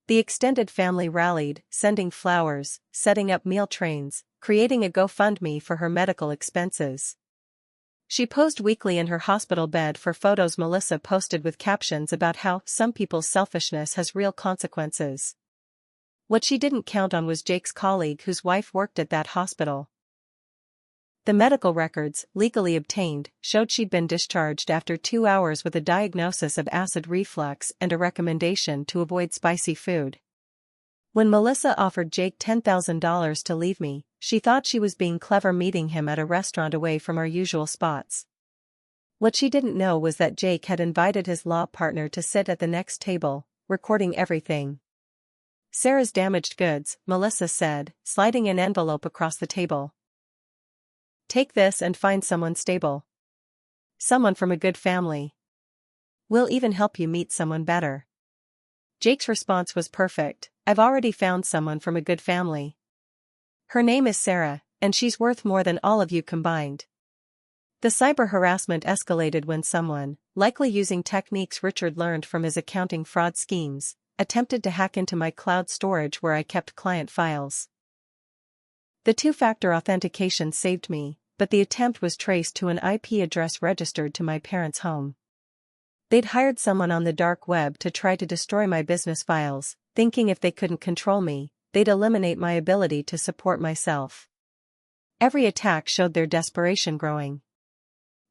The extended family rallied, sending flowers, setting up meal trains, creating a GoFundMe for her medical expenses. She posed weekly in her hospital bed for photos Melissa posted with captions about how some people's selfishness has real consequences. What she didn't count on was Jake's colleague whose wife worked at that hospital. The medical records, legally obtained, showed she'd been discharged after 2 hours with a diagnosis of acid reflux and a recommendation to avoid spicy food. When Melissa offered Jake $10,000 to leave me, she thought she was being clever meeting him at a restaurant away from our usual spots. What she didn't know was that Jake had invited his law partner to sit at the next table, recording everything. Sarah's damaged goods, Melissa said, sliding an envelope across the table. Take this and find someone stable. Someone from a good family. We'll even help you meet someone better. Jake's response was perfect: I've already found someone from a good family. Her name is Sarah, and she's worth more than all of you combined. The cyber harassment escalated when someone, likely using techniques Richard learned from his accounting fraud schemes, attempted to hack into my cloud storage where I kept client files. The two-factor authentication saved me, but the attempt was traced to an IP address registered to my parents' home. They'd hired someone on the dark web to try to destroy my business files, thinking if they couldn't control me, they'd eliminate my ability to support myself. Every attack showed their desperation growing.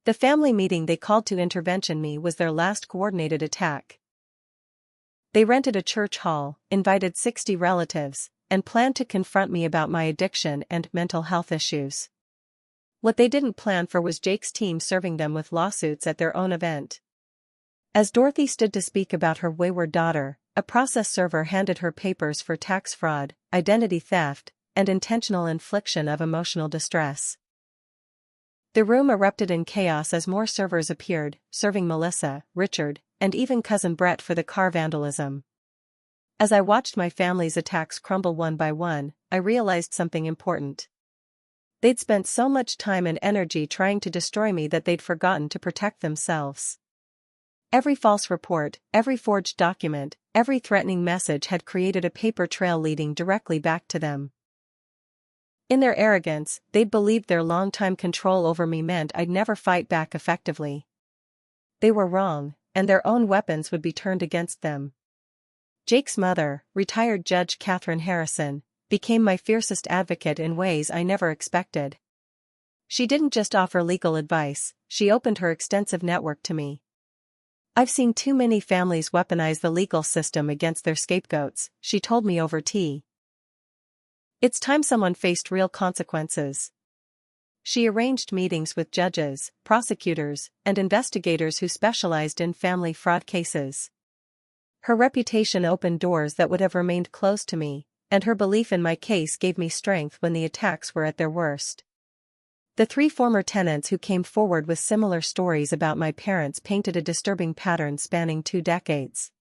The family meeting they called to intervention me was their last coordinated attack. They rented a church hall, invited 60 relatives, and planned to confront me about my addiction and mental health issues. What they didn't plan for was Jake's team serving them with lawsuits at their own event. As Dorothy stood to speak about her wayward daughter, a process server handed her papers for tax fraud, identity theft, and intentional infliction of emotional distress. The room erupted in chaos as more servers appeared, serving Melissa, Richard, and even Cousin Brett for the car vandalism. As I watched my family's attacks crumble one by one, I realized something important. They'd spent so much time and energy trying to destroy me that they'd forgotten to protect themselves. Every false report, every forged document, every threatening message had created a paper trail leading directly back to them. In their arrogance, they'd believed their long-time control over me meant I'd never fight back effectively. They were wrong, and their own weapons would be turned against them. Jake's mother, retired Judge Catherine Harrison, became my fiercest advocate in ways I never expected. She didn't just offer legal advice, she opened her extensive network to me. "I've seen too many families weaponize the legal system against their scapegoats," she told me over tea. "It's time someone faced real consequences." She arranged meetings with judges, prosecutors, and investigators who specialized in family fraud cases. Her reputation opened doors that would have remained closed to me, and her belief in my case gave me strength when the attacks were at their worst. The 3 former tenants who came forward with similar stories about my parents painted a disturbing pattern spanning 2 decades.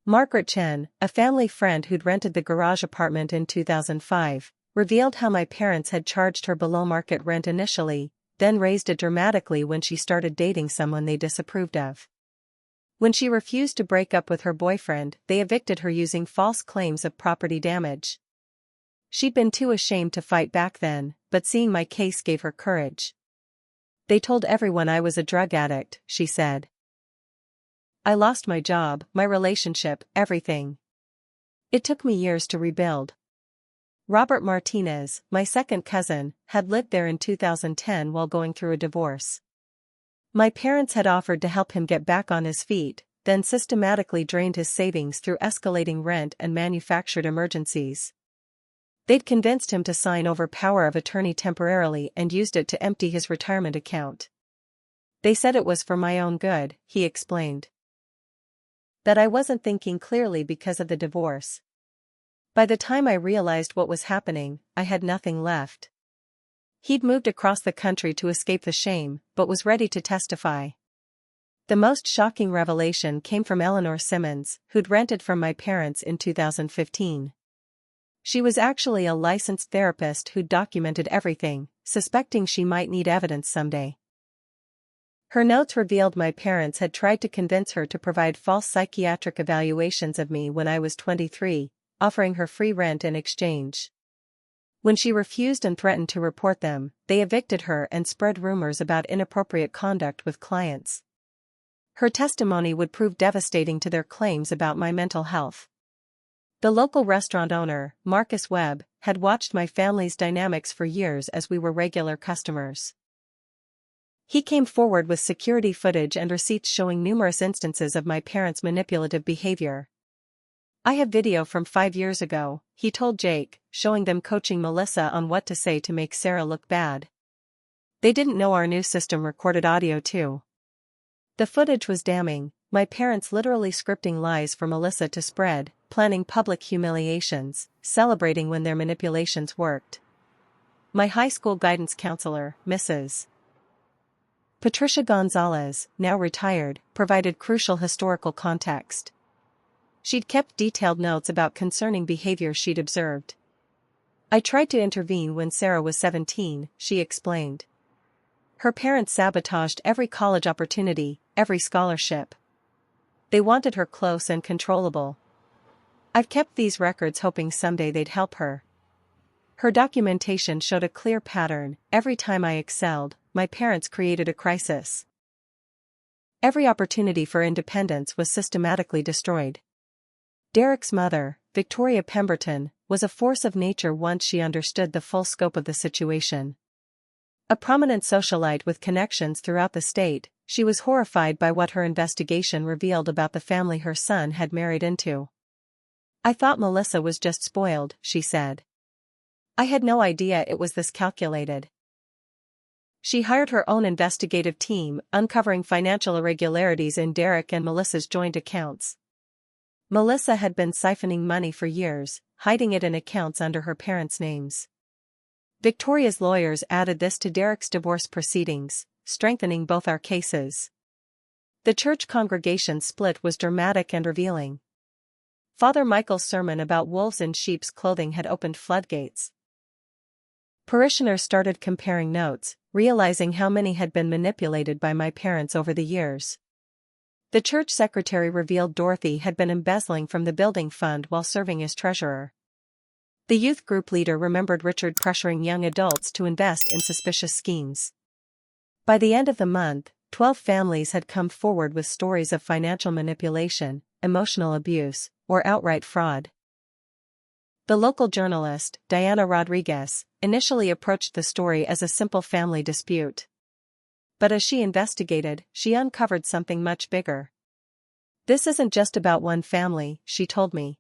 Margaret Chen, a family friend who'd rented the garage apartment in 2005, revealed how my parents had charged her below-market rent initially, then raised it dramatically when she started dating someone they disapproved of. When she refused to break up with her boyfriend, they evicted her using false claims of property damage. She'd been too ashamed to fight back then, but seeing my case gave her courage. "They told everyone I was a drug addict," she said. "I lost my job, my relationship, everything. It took me years to rebuild." Robert Martinez, my second cousin, had lived there in 2010 while going through a divorce. My parents had offered to help him get back on his feet, then systematically drained his savings through escalating rent and manufactured emergencies. They'd convinced him to sign over power of attorney temporarily and used it to empty his retirement account. "They said it was for my own good," he explained. "That I wasn't thinking clearly because of the divorce. By the time I realized what was happening, I had nothing left." He'd moved across the country to escape the shame, but was ready to testify. The most shocking revelation came from Eleanor Simmons, who'd rented from my parents in 2015. She was actually a licensed therapist who'd documented everything, suspecting she might need evidence someday. Her notes revealed my parents had tried to convince her to provide false psychiatric evaluations of me when I was 23, offering her free rent in exchange. When she refused and threatened to report them, they evicted her and spread rumors about inappropriate conduct with clients. Her testimony would prove devastating to their claims about my mental health. The local restaurant owner, Marcus Webb, had watched my family's dynamics for years as we were regular customers. He came forward with security footage and receipts showing numerous instances of my parents' manipulative behavior. "I have video from 5 years ago," he told Jake, showing them coaching Melissa on what to say to make Sarah look bad. "They didn't know our new system recorded audio too." The footage was damning, my parents literally scripting lies for Melissa to spread, planning public humiliations, celebrating when their manipulations worked. My high school guidance counselor, Mrs. Patricia Gonzalez, now retired, provided crucial historical context. She'd kept detailed notes about concerning behavior she'd observed. "I tried to intervene when Sarah was 17, she explained. Her parents sabotaged every college opportunity, every scholarship. They wanted her close and controllable. I've kept these records hoping someday they'd help her." Her documentation showed a clear pattern: every time I excelled, my parents created a crisis. Every opportunity for independence was systematically destroyed. Derek's mother, Victoria Pemberton, was a force of nature once she understood the full scope of the situation. A prominent socialite with connections throughout the state, she was horrified by what her investigation revealed about the family her son had married into. "I thought Melissa was just spoiled," she said. "I had no idea it was this calculated." She hired her own investigative team, uncovering financial irregularities in Derek and Melissa's joint accounts. Melissa had been siphoning money for years, hiding it in accounts under her parents' names. Victoria's lawyers added this to Derek's divorce proceedings, strengthening both our cases. The church congregation split was dramatic and revealing. Father Michael's sermon about wolves in sheep's clothing had opened floodgates. Parishioners started comparing notes, realizing how many had been manipulated by my parents over the years. The church secretary revealed Dorothy had been embezzling from the building fund while serving as treasurer. The youth group leader remembered Richard pressuring young adults to invest in suspicious schemes. By the end of the month, 12 families had come forward with stories of financial manipulation, emotional abuse, or outright fraud. The local journalist, Diana Rodriguez, initially approached the story as a simple family dispute. But as she investigated, she uncovered something much bigger. "This isn't just about one family," she told me.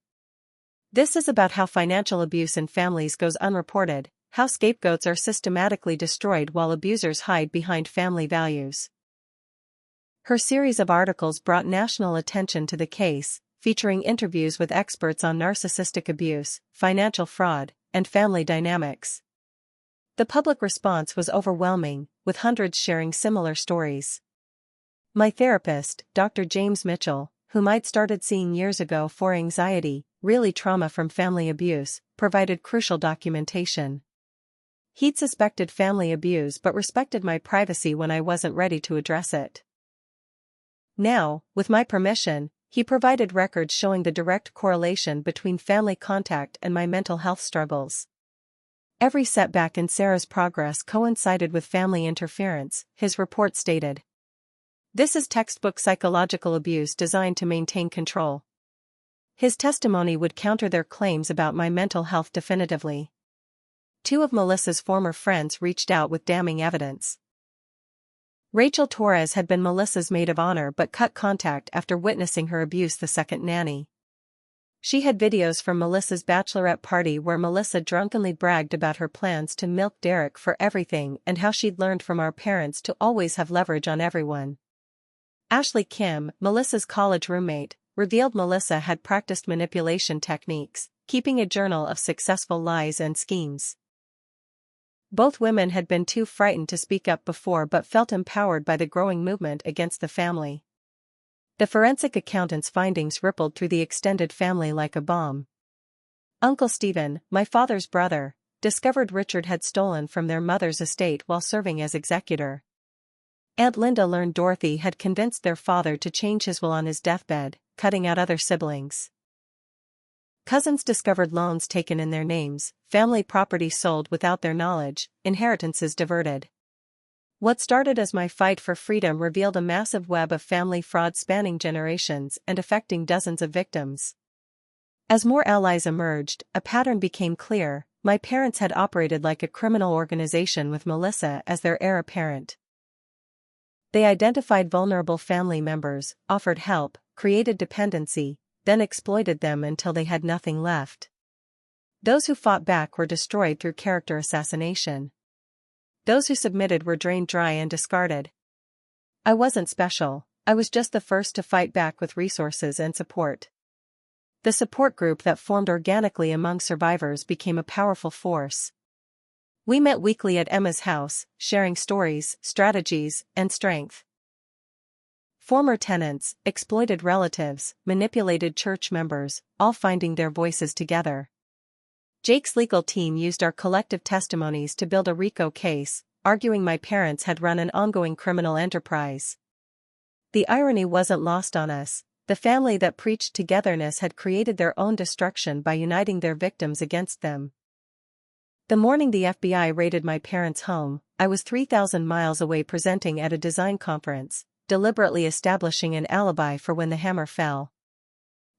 "This is about how financial abuse in families goes unreported, how scapegoats are systematically destroyed while abusers hide behind family values." Her series of articles brought national attention to the case, featuring interviews with experts on narcissistic abuse, financial fraud, and family dynamics. The public response was overwhelming, with hundreds sharing similar stories. My therapist, Dr. James Mitchell, whom I'd started seeing years ago for anxiety, really trauma from family abuse, provided crucial documentation. He'd suspected family abuse but respected my privacy when I wasn't ready to address it. Now, with my permission, he provided records showing the direct correlation between family contact and my mental health struggles. Every setback in Sarah's progress coincided with family interference, his report stated. "This is textbook psychological abuse designed to maintain control." His testimony would counter their claims about my mental health definitively. 2 of Melissa's former friends reached out with damning evidence. Rachel Torres had been Melissa's maid of honor but cut contact after witnessing her abuse the second nanny. She had videos from Melissa's bachelorette party where Melissa drunkenly bragged about her plans to milk Derek for everything and how she'd learned from our parents to always have leverage on everyone. Ashley Kim, Melissa's college roommate, revealed Melissa had practiced manipulation techniques, keeping a journal of successful lies and schemes. Both women had been too frightened to speak up before but felt empowered by the growing movement against the family. The forensic accountant's findings rippled through the extended family like a bomb. Uncle Stephen, my father's brother, discovered Richard had stolen from their mother's estate while serving as executor. Aunt Linda learned Dorothy had convinced their father to change his will on his deathbed, cutting out other siblings. Cousins discovered loans taken in their names, family property sold without their knowledge, inheritances diverted. What started as my fight for freedom revealed a massive web of family fraud spanning generations and affecting dozens of victims. As more allies emerged, a pattern became clear. My parents had operated like a criminal organization with Melissa as their heir apparent. They identified vulnerable family members, offered help, created dependency, then exploited them until they had nothing left. Those who fought back were destroyed through character assassination. Those who submitted were drained dry and discarded. I wasn't special, I was just the first to fight back with resources and support. The support group that formed organically among survivors became a powerful force. We met weekly at Emma's house, sharing stories, strategies, and strength. Former tenants, exploited relatives, manipulated church members, all finding their voices together. Jake's legal team used our collective testimonies to build a RICO case, arguing my parents had run an ongoing criminal enterprise. The irony wasn't lost on us. The family that preached togetherness had created their own destruction by uniting their victims against them. The morning the FBI raided my parents' home, I was 3,000 miles away presenting at a design conference, deliberately establishing an alibi for when the hammer fell.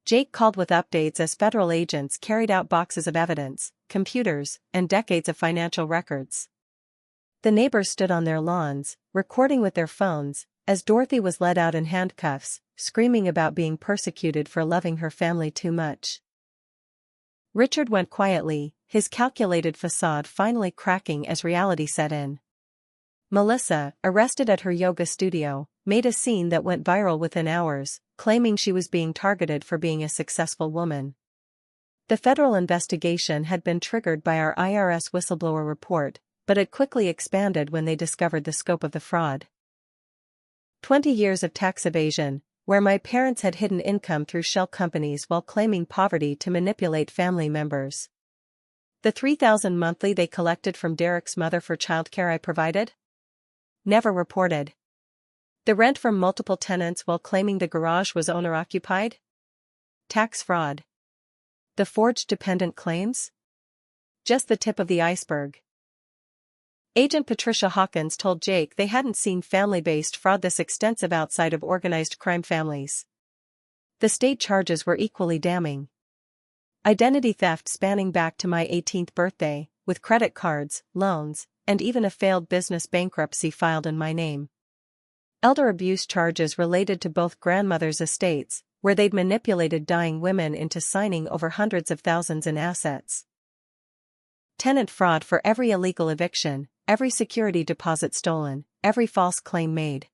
Jake called with updates as federal agents carried out boxes of evidence, computers, and decades of financial records. The neighbors stood on their lawns, recording with their phones, as Dorothy was led out in handcuffs, screaming about being persecuted for loving her family too much. Richard went quietly, his calculated facade finally cracking as reality set in. Melissa, arrested at her yoga studio, made a scene that went viral within hours, claiming she was being targeted for being a successful woman. The federal investigation had been triggered by our IRS whistleblower report, but it quickly expanded when they discovered the scope of the fraud. 20 years of tax evasion, where my parents had hidden income through shell companies while claiming poverty to manipulate family members. The $3,000 monthly they collected from Derek's mother for childcare I provided? Never reported. The rent from multiple tenants while claiming the garage was owner-occupied? Tax fraud. The forged dependent claims? Just the tip of the iceberg. Agent Patricia Hawkins told Jake they hadn't seen family-based fraud this extensive outside of organized crime families. The state charges were equally damning. Identity theft spanning back to my 18th birthday, with credit cards, loans, and even a failed business bankruptcy filed in my name. Elder abuse charges related to both grandmothers' estates, where they'd manipulated dying women into signing over hundreds of thousands in assets. Tenant fraud for every illegal eviction, every security deposit stolen, every false claim made.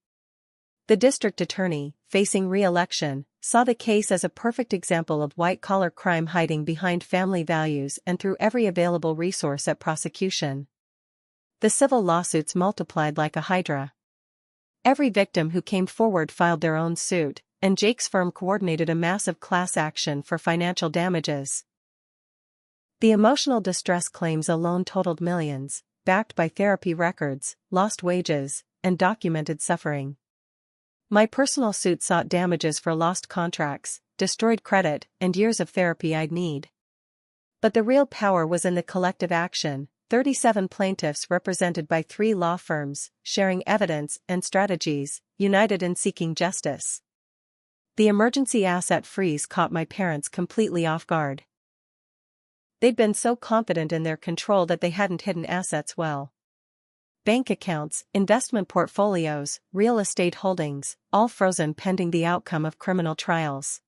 The district attorney, facing re-election, saw the case as a perfect example of white-collar crime hiding behind family values and threw every available resource at prosecution. The civil lawsuits multiplied like a hydra. Every victim who came forward filed their own suit, and Jake's firm coordinated a massive class action for financial damages. The emotional distress claims alone totaled millions, backed by therapy records, lost wages, and documented suffering. My personal suit sought damages for lost contracts, destroyed credit, and years of therapy I'd need. But the real power was in the collective action, 37 plaintiffs represented by 3 law firms, sharing evidence and strategies, united in seeking justice. The emergency asset freeze caught my parents completely off guard. They'd been so confident in their control that they hadn't hidden assets well. Bank accounts, investment portfolios, real estate holdings, all frozen pending the outcome of criminal trials.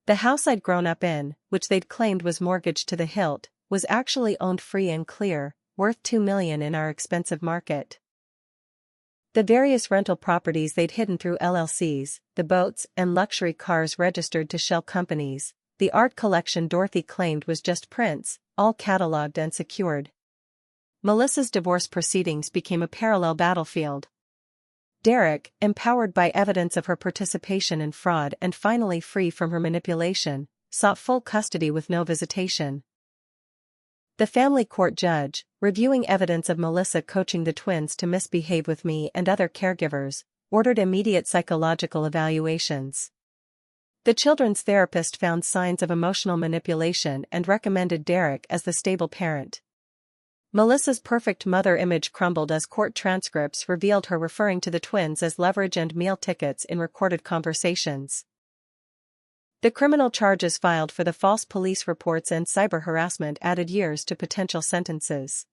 The house I'd grown up in, which they'd claimed was mortgaged to the hilt, was actually owned free and clear, worth $2 million in our expensive market. The various rental properties they'd hidden through LLCs, the boats and luxury cars registered to shell companies, the art collection Dorothy claimed was just prints, all catalogued and secured. Melissa's divorce proceedings became a parallel battlefield. Derek, empowered by evidence of her participation in fraud and finally free from her manipulation, sought full custody with no visitation. The family court judge, reviewing evidence of Melissa coaching the twins to misbehave with me and other caregivers, ordered immediate psychological evaluations. The children's therapist found signs of emotional manipulation and recommended Derek as the stable parent. Melissa's perfect mother image crumbled as court transcripts revealed her referring to the twins as leverage and meal tickets in recorded conversations. The criminal charges filed for the false police reports and cyber harassment added years to potential sentences.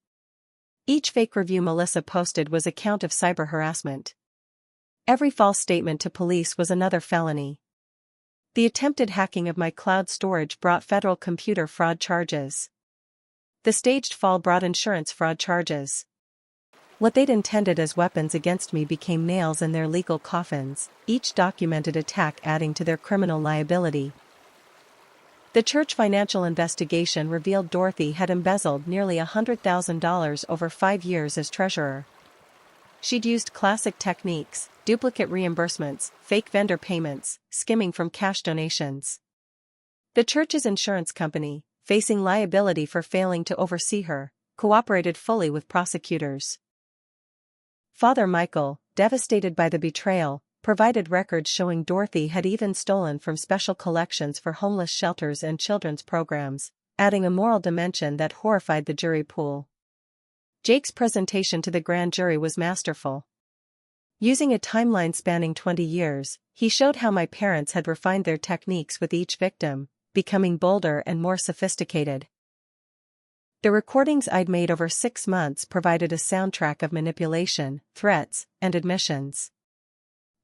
Each fake review Melissa posted was a count of cyber harassment. Every false statement to police was another felony. The attempted hacking of my cloud storage brought federal computer fraud charges. The staged fall brought insurance fraud charges. What they'd intended as weapons against me became nails in their legal coffins, each documented attack adding to their criminal liability. The church financial investigation revealed Dorothy had embezzled nearly $100,000 over 5 years as treasurer. She'd used classic techniques, duplicate reimbursements, fake vendor payments, skimming from cash donations. The church's insurance company, facing liability for failing to oversee her, cooperated fully with prosecutors. Father Michael, devastated by the betrayal, provided records showing Dorothy had even stolen from special collections for homeless shelters and children's programs, adding a moral dimension that horrified the jury pool. Jake's presentation to the grand jury was masterful. Using a timeline spanning 20 years, he showed how my parents had refined their techniques with each victim, becoming bolder and more sophisticated. The recordings I'd made over 6 months provided a soundtrack of manipulation, threats, and admissions.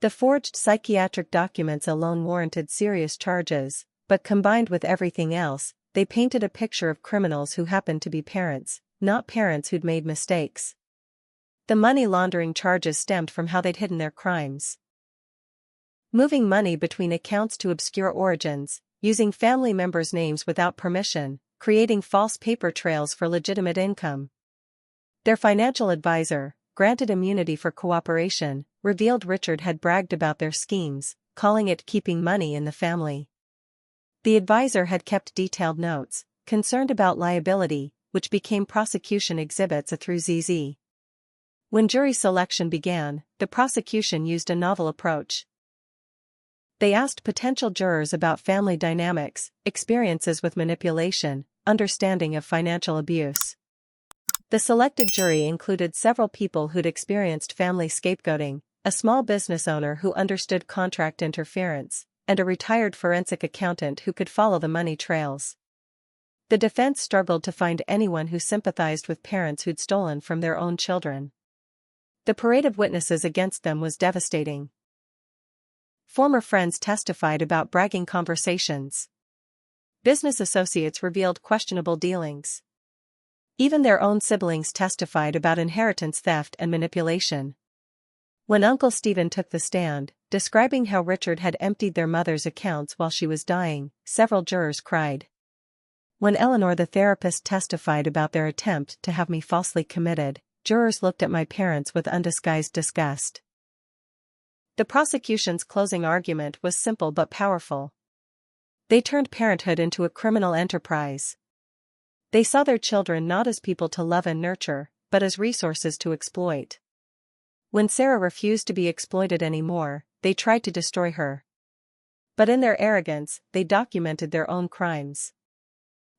The forged psychiatric documents alone warranted serious charges, but combined with everything else, they painted a picture of criminals who happened to be parents, not parents who'd made mistakes. The money laundering charges stemmed from how they'd hidden their crimes. Moving money between accounts to obscure origins, using family members' names without permission, creating false paper trails for legitimate income. Their financial advisor, granted immunity for cooperation, revealed Richard had bragged about their schemes, calling it keeping money in the family. The advisor had kept detailed notes, concerned about liability, which became prosecution exhibits A through ZZ. When jury selection began, the prosecution used a novel approach. They asked potential jurors about family dynamics, experiences with manipulation, understanding of financial abuse. The selected jury included several people who'd experienced family scapegoating, a small business owner who understood contract interference, and a retired forensic accountant who could follow the money trails. The defense struggled to find anyone who sympathized with parents who'd stolen from their own children. The parade of witnesses against them was devastating. Former friends testified about bragging conversations. Business associates revealed questionable dealings. Even their own siblings testified about inheritance theft and manipulation. When Uncle Stephen took the stand, describing how Richard had emptied their mother's accounts while she was dying, several jurors cried. When Eleanor the therapist testified about their attempt to have me falsely committed, jurors looked at my parents with undisguised disgust. The prosecution's closing argument was simple but powerful. They turned parenthood into a criminal enterprise. They saw their children not as people to love and nurture, but as resources to exploit. When Sarah refused to be exploited anymore, they tried to destroy her. But in their arrogance, they documented their own crimes.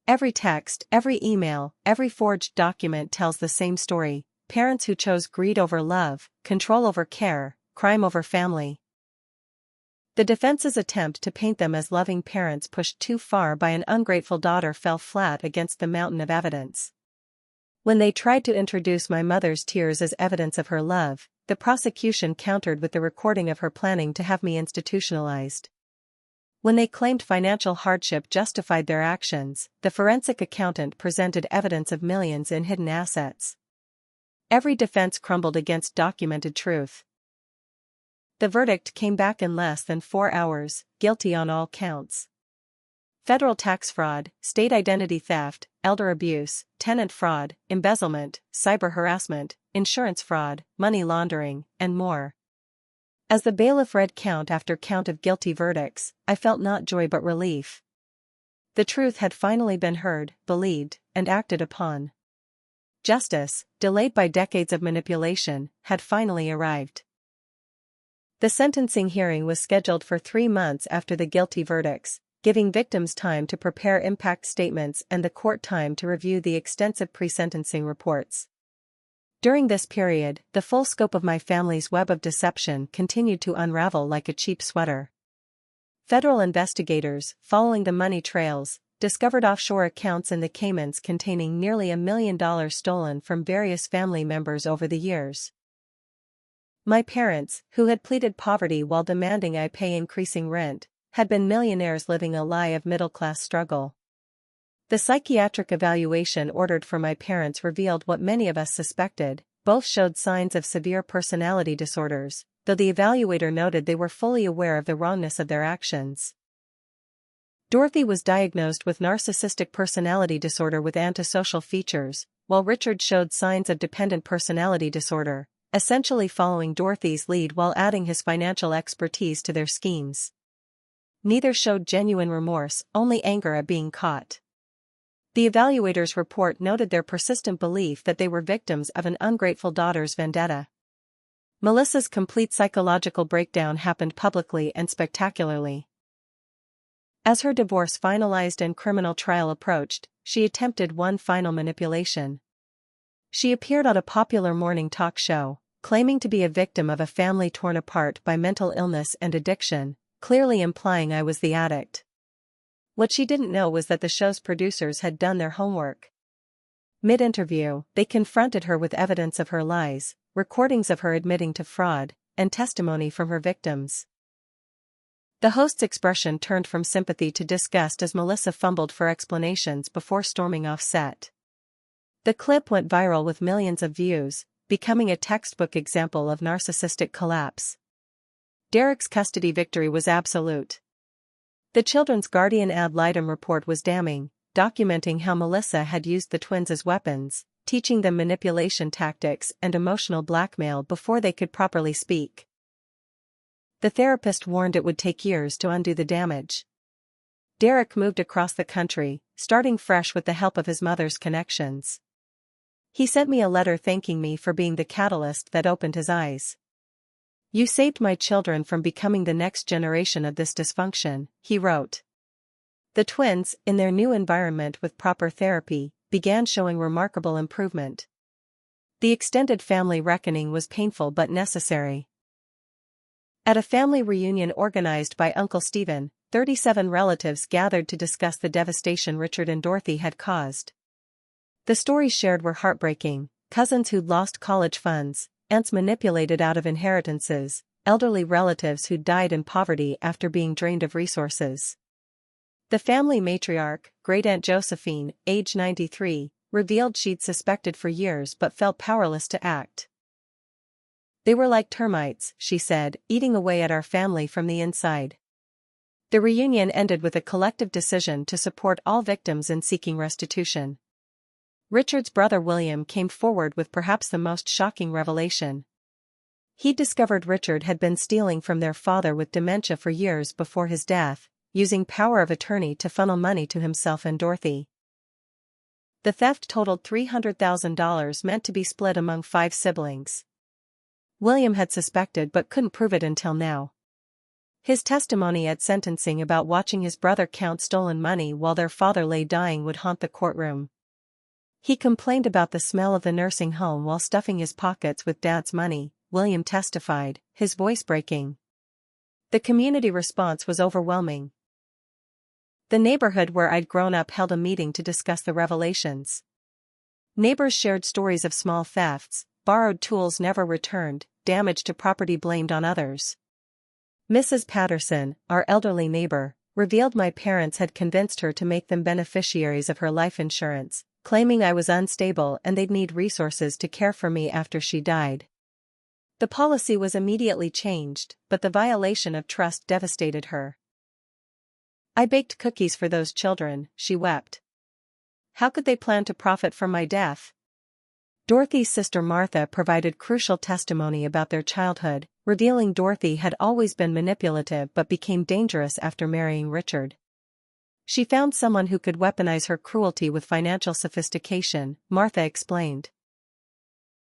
Every text, every email, every forged document tells the same story: parents who chose greed over love, control over care, crime over family. The defense's attempt to paint them as loving parents pushed too far by an ungrateful daughter fell flat against the mountain of evidence. When they tried to introduce my mother's tears as evidence of her love, the prosecution countered with the recording of her planning to have me institutionalized. When they claimed financial hardship justified their actions, the forensic accountant presented evidence of millions in hidden assets. Every defense crumbled against documented truth. The verdict came back in less than 4 hours, guilty on all counts. Federal tax fraud, state identity theft, elder abuse, tenant fraud, embezzlement, cyber harassment, insurance fraud, money laundering, and more. As the bailiff read count after count of guilty verdicts, I felt not joy but relief. The truth had finally been heard, believed, and acted upon. Justice, delayed by decades of manipulation, had finally arrived. The sentencing hearing was scheduled for 3 months after the guilty verdicts, giving victims time to prepare impact statements and the court time to review the extensive pre-sentencing reports. During this period, the full scope of my family's web of deception continued to unravel like a cheap sweater. Federal investigators, following the money trails, discovered offshore accounts in the Caymans containing nearly $1 million stolen from various family members over the years. My parents, who had pleaded poverty while demanding I pay increasing rent, had been millionaires living a lie of middle-class struggle. The psychiatric evaluation ordered for my parents revealed what many of us suspected: both showed signs of severe personality disorders, though the evaluator noted they were fully aware of the wrongness of their actions. Dorothy was diagnosed with narcissistic personality disorder with antisocial features, while Richard showed signs of dependent personality disorder, essentially following Dorothy's lead while adding his financial expertise to their schemes. Neither showed genuine remorse, only anger at being caught. The evaluator's report noted their persistent belief that they were victims of an ungrateful daughter's vendetta. Melissa's complete psychological breakdown happened publicly and spectacularly. As her divorce finalized and criminal trial approached, she attempted one final manipulation. She appeared on a popular morning talk show, claiming to be a victim of a family torn apart by mental illness and addiction, clearly implying I was the addict. What she didn't know was that the show's producers had done their homework. Mid-interview, they confronted her with evidence of her lies, recordings of her admitting to fraud, and testimony from her victims. The host's expression turned from sympathy to disgust as Melissa fumbled for explanations before storming off set. The clip went viral with millions of views, becoming a textbook example of narcissistic collapse. Derek's custody victory was absolute. The children's guardian ad litem report was damning, documenting how Melissa had used the twins as weapons, teaching them manipulation tactics and emotional blackmail before they could properly speak. The therapist warned it would take years to undo the damage. Derek moved across the country, starting fresh with the help of his mother's connections. He sent me a letter thanking me for being the catalyst that opened his eyes. "You saved my children from becoming the next generation of this dysfunction," he wrote. The twins, in their new environment with proper therapy, began showing remarkable improvement. The extended family reckoning was painful but necessary. At a family reunion organized by Uncle Stephen, 37 relatives gathered to discuss the devastation Richard and Dorothy had caused. The stories shared were heartbreaking: cousins who'd lost college funds, aunts manipulated out of inheritances, elderly relatives who'd died in poverty after being drained of resources. The family matriarch, Great-Aunt Josephine, age 93, revealed she'd suspected for years but felt powerless to act. "They were like termites," she said, "eating away at our family from the inside." The reunion ended with a collective decision to support all victims in seeking restitution. Richard's brother William came forward with perhaps the most shocking revelation. He discovered Richard had been stealing from their father with dementia for years before his death, using power of attorney to funnel money to himself and Dorothy. The theft totaled $300,000 meant to be split among 5 siblings. William had suspected but couldn't prove it until now. His testimony at sentencing about watching his brother count stolen money while their father lay dying would haunt the courtroom. He complained about the smell of the nursing home while stuffing his pockets with Dad's money, William testified, his voice breaking. The community response was overwhelming. The neighborhood where I'd grown up held a meeting to discuss the revelations. Neighbors shared stories of small thefts, borrowed tools never returned, damage to property blamed on others. Mrs. Patterson, our elderly neighbor, revealed my parents had convinced her to make them beneficiaries of her life insurance, claiming I was unstable and they'd need resources to care for me after she died. The policy was immediately changed, but the violation of trust devastated her. "I baked cookies for those children," she wept. "How could they plan to profit from my death?" Dorothy's sister Martha provided crucial testimony about their childhood, revealing Dorothy had always been manipulative but became dangerous after marrying Richard. "She found someone who could weaponize her cruelty with financial sophistication," Martha explained.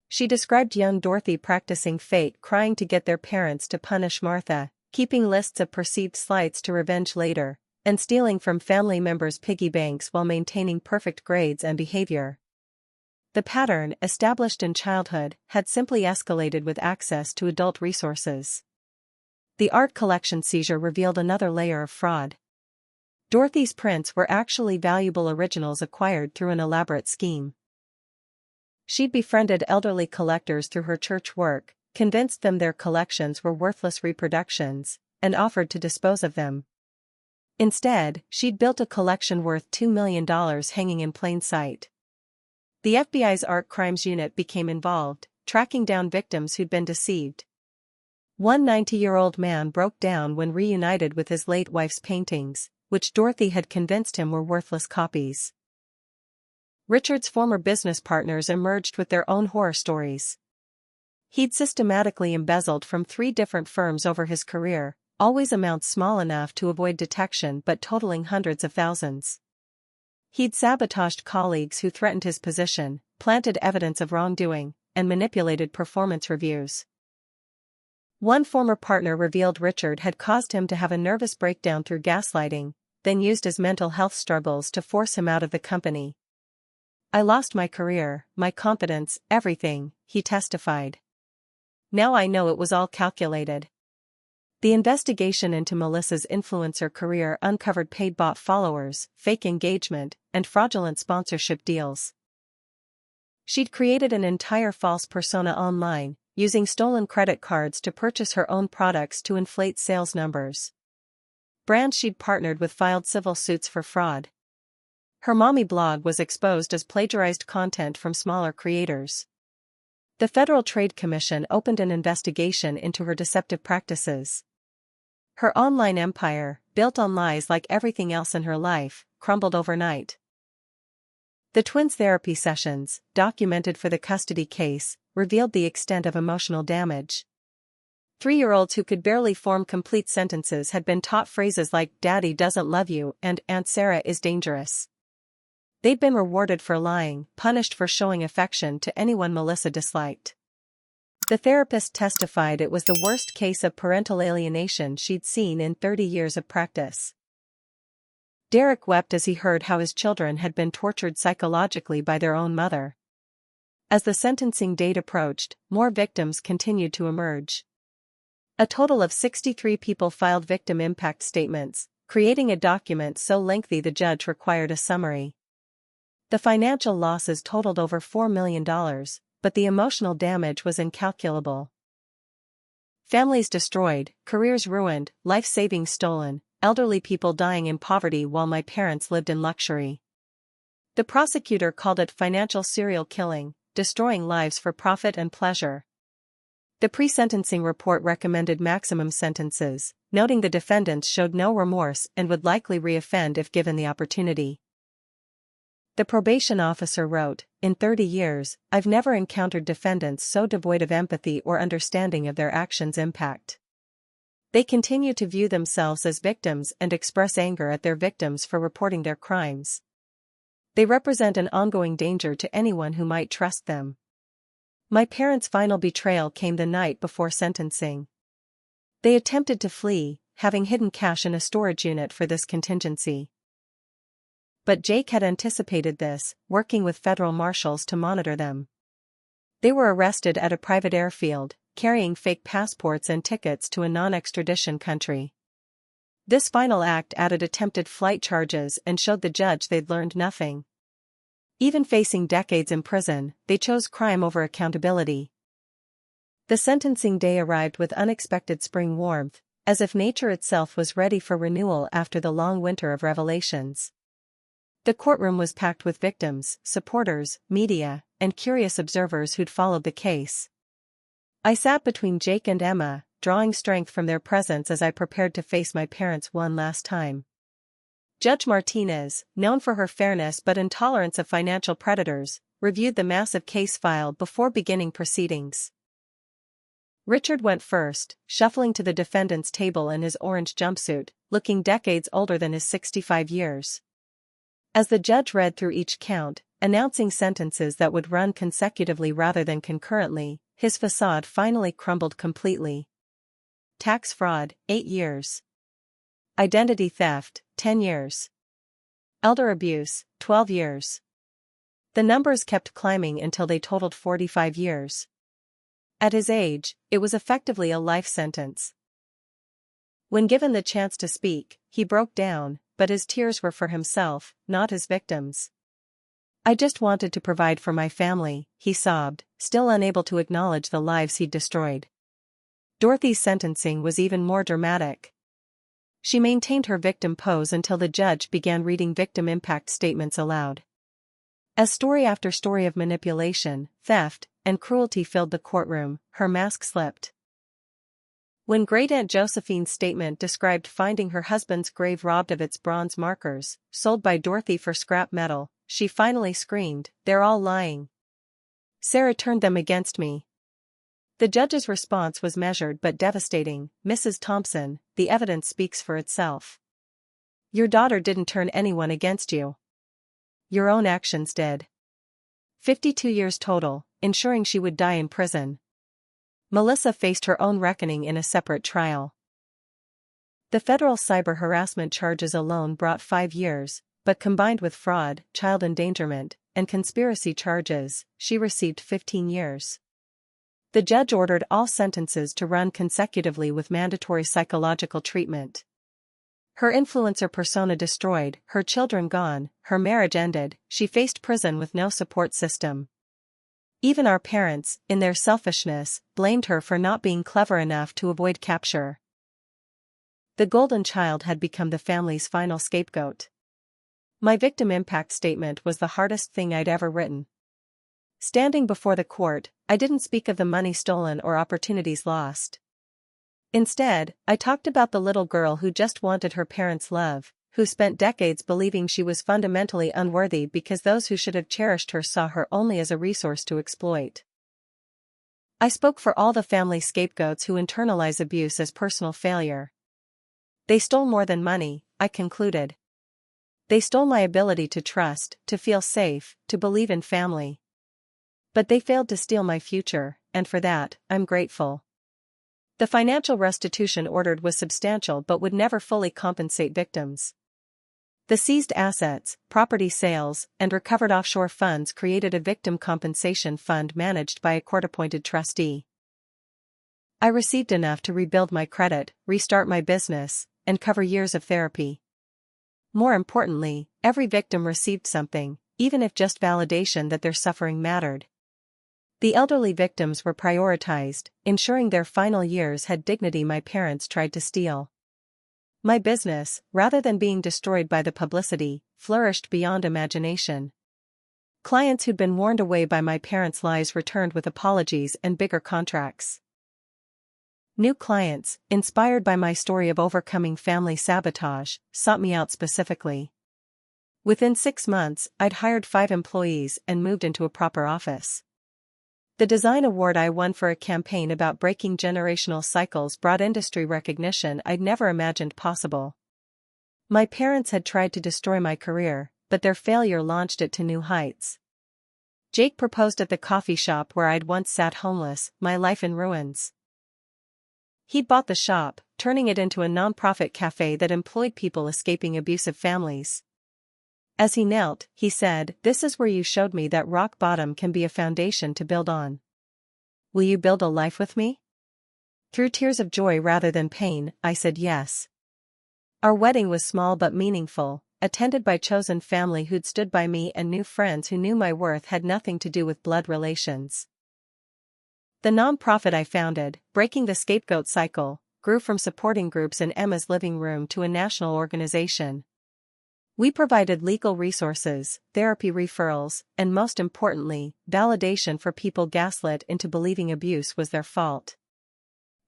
She described young Dorothy practicing fate crying to get their parents to punish Martha, keeping lists of perceived slights to revenge later, and stealing from family members' piggy banks while maintaining perfect grades and behavior. The pattern, established in childhood, had simply escalated with access to adult resources. The art collection seizure revealed another layer of fraud. Dorothy's prints were actually valuable originals acquired through an elaborate scheme. She'd befriended elderly collectors through her church work, convinced them their collections were worthless reproductions, and offered to dispose of them. Instead, she'd built a collection worth $2 million hanging in plain sight. The FBI's Art Crimes Unit became involved, tracking down victims who'd been deceived. One 90-year-old man broke down when reunited with his late wife's paintings, which Dorothy had convinced him were worthless copies. Richard's former business partners emerged with their own horror stories. He'd systematically embezzled from 3 different firms over his career, always amounts small enough to avoid detection but totaling hundreds of thousands. He'd sabotaged colleagues who threatened his position, planted evidence of wrongdoing, and manipulated performance reviews. One former partner revealed Richard had caused him to have a nervous breakdown through gaslighting, then used his mental health struggles to force him out of the company. "I lost my career, my confidence, everything," he testified. "Now I know it was all calculated." The investigation into Melissa's influencer career uncovered paid bot followers, fake engagement, and fraudulent sponsorship deals. She'd created an entire false persona online, using stolen credit cards to purchase her own products to inflate sales numbers. Brands she'd partnered with filed civil suits for fraud. Her mommy blog was exposed as plagiarized content from smaller creators. The Federal Trade Commission opened an investigation into her deceptive practices. Her online empire, built on lies like everything else in her life, crumbled overnight. The twins' therapy sessions, documented for the custody case, revealed the extent of emotional damage. 3-year-olds who could barely form complete sentences had been taught phrases like "Daddy doesn't love you" and "Aunt Sarah is dangerous." They'd been rewarded for lying, punished for showing affection to anyone Melissa disliked. The therapist testified it was the worst case of parental alienation she'd seen in 30 years of practice. Derek wept as he heard how his children had been tortured psychologically by their own mother. As the sentencing date approached, more victims continued to emerge. A total of 63 people filed victim impact statements, creating a document so lengthy the judge required a summary. The financial losses totaled over $4 million, but the emotional damage was incalculable. Families destroyed, careers ruined, life savings stolen, elderly people dying in poverty while my parents lived in luxury. The prosecutor called it financial serial killing, destroying lives for profit and pleasure. The pre-sentencing report recommended maximum sentences, noting the defendants showed no remorse and would likely reoffend if given the opportunity. The probation officer wrote, "In 30 years, I've never encountered defendants so devoid of empathy or understanding of their actions' impact. They continue to view themselves as victims and express anger at their victims for reporting their crimes. They represent an ongoing danger to anyone who might trust them." My parents' final betrayal came the night before sentencing. They attempted to flee, having hidden cash in a storage unit for this contingency. But Jake had anticipated this, working with federal marshals to monitor them. They were arrested at a private airfield, carrying fake passports and tickets to a non-extradition country. This final act added attempted flight charges and showed the judge they'd learned nothing. Even facing decades in prison, they chose crime over accountability. The sentencing day arrived with unexpected spring warmth, as if nature itself was ready for renewal after the long winter of revelations. The courtroom was packed with victims, supporters, media, and curious observers who'd followed the case. I sat between Jake and Emma, drawing strength from their presence as I prepared to face my parents one last time. Judge Martinez, known for her fairness but intolerance of financial predators, reviewed the massive case file before beginning proceedings. Richard went first, shuffling to the defendant's table in his orange jumpsuit, looking decades older than his 65 years. As the judge read through each count, announcing sentences that would run consecutively rather than concurrently, his facade finally crumbled completely. Tax fraud, 8 years. Identity theft, 10 years. Elder abuse, 12 years. The numbers kept climbing until they totaled 45 years. At his age, it was effectively a life sentence. When given the chance to speak, he broke down, but his tears were for himself, not his victims. "I just wanted to provide for my family," he sobbed, still unable to acknowledge the lives he'd destroyed. Dorothy's sentencing was even more dramatic. She maintained her victim pose until the judge began reading victim impact statements aloud. As story after story of manipulation, theft, and cruelty filled the courtroom, her mask slipped. When Great-Aunt Josephine's statement described finding her husband's grave robbed of its bronze markers, sold by Dorothy for scrap metal, she finally screamed, "They're all lying. Sarah turned them against me." The judge's response was measured but devastating. "Mrs. Thompson, the evidence speaks for itself. Your daughter didn't turn anyone against you. Your own actions did." 52 years total, ensuring she would die in prison. Melissa faced her own reckoning in a separate trial. The federal cyber harassment charges alone brought 5 years, but combined with fraud, child endangerment, and conspiracy charges, she received 15 years. The judge ordered all sentences to run consecutively with mandatory psychological treatment. Her influencer persona destroyed, her children gone, her marriage ended, she faced prison with no support system. Even our parents, in their selfishness, blamed her for not being clever enough to avoid capture. The golden child had become the family's final scapegoat. My victim impact statement was the hardest thing I'd ever written. Standing before the court, I didn't speak of the money stolen or opportunities lost. Instead, I talked about the little girl who just wanted her parents' love, who spent decades believing she was fundamentally unworthy because those who should have cherished her saw her only as a resource to exploit. I spoke for all the family scapegoats who internalize abuse as personal failure. They stole more than money, I concluded. They stole my ability to trust, to feel safe, to believe in family. But they failed to steal my future, and for that, I'm grateful. The financial restitution ordered was substantial but would never fully compensate victims. The seized assets, property sales, and recovered offshore funds created a victim compensation fund managed by a court-appointed trustee. I received enough to rebuild my credit, restart my business, and cover years of therapy. More importantly, every victim received something, even if just validation that their suffering mattered. The elderly victims were prioritized, ensuring their final years had dignity my parents tried to steal. My business, rather than being destroyed by the publicity, flourished beyond imagination. Clients who'd been warned away by my parents' lies returned with apologies and bigger contracts. New clients, inspired by my story of overcoming family sabotage, sought me out specifically. Within 6 months, I'd hired 5 employees and moved into a proper office. The design award I won for a campaign about breaking generational cycles brought industry recognition I'd never imagined possible. My parents had tried to destroy my career, but their failure launched it to new heights. Jake proposed at the coffee shop where I'd once sat homeless, my life in ruins. He'd bought the shop, turning it into a non-profit cafe that employed people escaping abusive families. As he knelt, he said, "This is where you showed me that rock bottom can be a foundation to build on. Will you build a life with me?" Through tears of joy rather than pain, I said yes. Our wedding was small but meaningful, attended by chosen family who'd stood by me and new friends who knew my worth had nothing to do with blood relations. The nonprofit I founded, Breaking the Scapegoat Cycle, grew from supporting groups in Emma's living room to a national organization. We provided legal resources, therapy referrals, and most importantly, validation for people gaslit into believing abuse was their fault.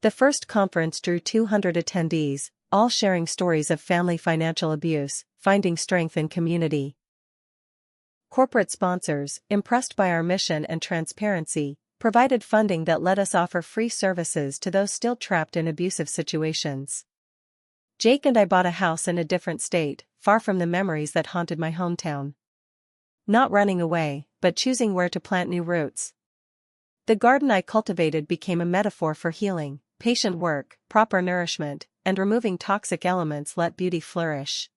The first conference drew 200 attendees, all sharing stories of family financial abuse, finding strength in community. Corporate sponsors, impressed by our mission and transparency, provided funding that let us offer free services to those still trapped in abusive situations. Jake and I bought a house in a different state, far from the memories that haunted my hometown. Not running away, but choosing where to plant new roots. The garden I cultivated became a metaphor for healing, patient work, proper nourishment, and removing toxic elements let beauty flourish.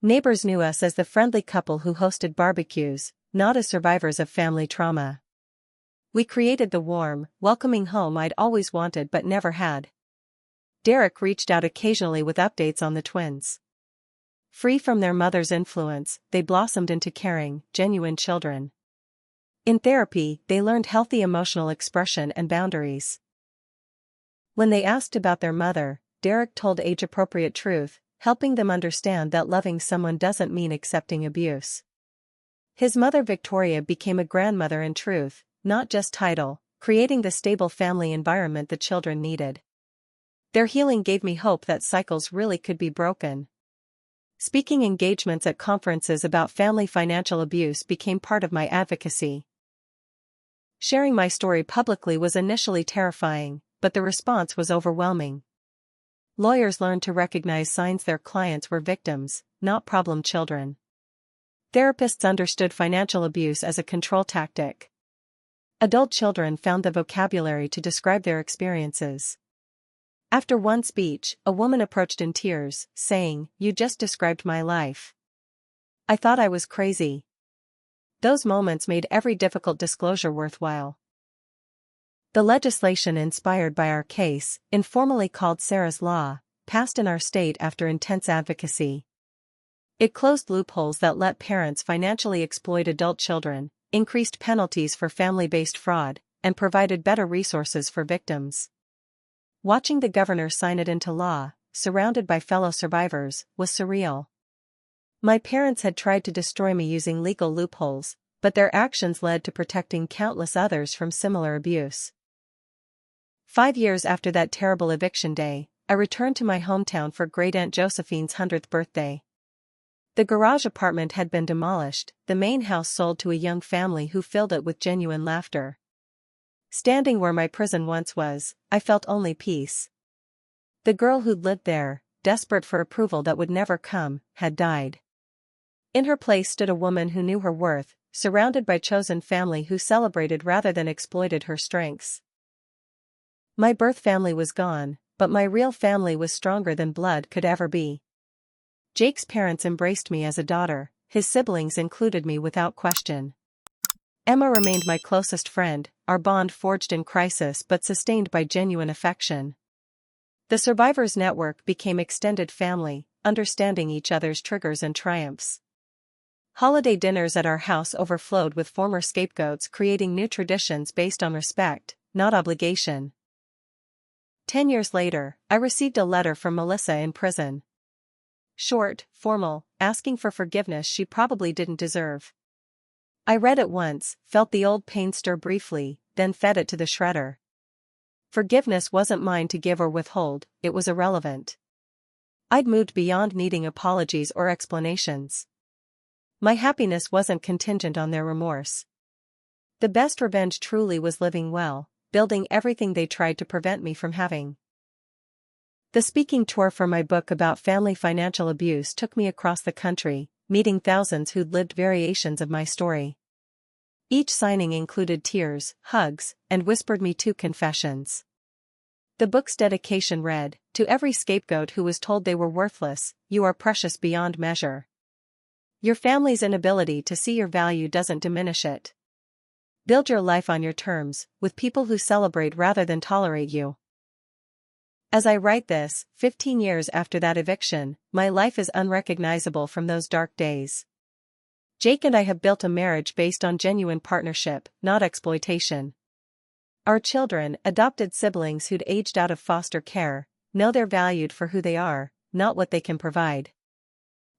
Neighbors knew us as the friendly couple who hosted barbecues, not as survivors of family trauma. We created the warm, welcoming home I'd always wanted but never had. Derek reached out occasionally with updates on the twins. Free from their mother's influence, they blossomed into caring, genuine children. In therapy, they learned healthy emotional expression and boundaries. When they asked about their mother, Derek told age-appropriate truth, helping them understand that loving someone doesn't mean accepting abuse. His mother Victoria became a grandmother in truth, not just title, creating the stable family environment the children needed. Their healing gave me hope that cycles really could be broken. Speaking engagements at conferences about family financial abuse became part of my advocacy. Sharing my story publicly was initially terrifying, but the response was overwhelming. Lawyers learned to recognize signs their clients were victims, not problem children. Therapists understood financial abuse as a control tactic. Adult children found the vocabulary to describe their experiences. After one speech, a woman approached in tears, saying, "You just described my life. I thought I was crazy." Those moments made every difficult disclosure worthwhile. The legislation inspired by our case, informally called Sarah's Law, passed in our state after intense advocacy. It closed loopholes that let parents financially exploit adult children, increased penalties for family-based fraud, and provided better resources for victims. Watching the governor sign it into law, surrounded by fellow survivors, was surreal. My parents had tried to destroy me using legal loopholes, but their actions led to protecting countless others from similar abuse. 5 years after that terrible eviction day, I returned to my hometown for Great-Aunt Josephine's 100th birthday. The garage apartment had been demolished, the main house sold to a young family who filled it with genuine laughter. Standing where my prison once was, I felt only peace. The girl who'd lived there, desperate for approval that would never come, had died. In her place stood a woman who knew her worth, surrounded by chosen family who celebrated rather than exploited her strengths. My birth family was gone, but my real family was stronger than blood could ever be. Jake's parents embraced me as a daughter, his siblings included me without question. Emma remained my closest friend, our bond forged in crisis but sustained by genuine affection. The survivors' network became extended family, understanding each other's triggers and triumphs. Holiday dinners at our house overflowed with former scapegoats, creating new traditions based on respect, not obligation. 10 years later, I received a letter from Melissa in prison. Short, formal, asking for forgiveness she probably didn't deserve. I read it once, felt the old pain stir briefly, then fed it to the shredder. Forgiveness wasn't mine to give or withhold, it was irrelevant. I'd moved beyond needing apologies or explanations. My happiness wasn't contingent on their remorse. The best revenge truly was living well, building everything they tried to prevent me from having. The speaking tour for my book about family financial abuse took me across the country, meeting thousands who'd lived variations of my story. Each signing included tears, hugs, and whispered Me Too confessions. The book's dedication read, "To every scapegoat who was told they were worthless, you are precious beyond measure. Your family's inability to see your value doesn't diminish it. Build your life on your terms, with people who celebrate rather than tolerate you." As I write this, 15 years after that eviction, my life is unrecognizable from those dark days. Jake and I have built a marriage based on genuine partnership, not exploitation. Our children, adopted siblings who'd aged out of foster care, know they're valued for who they are, not what they can provide.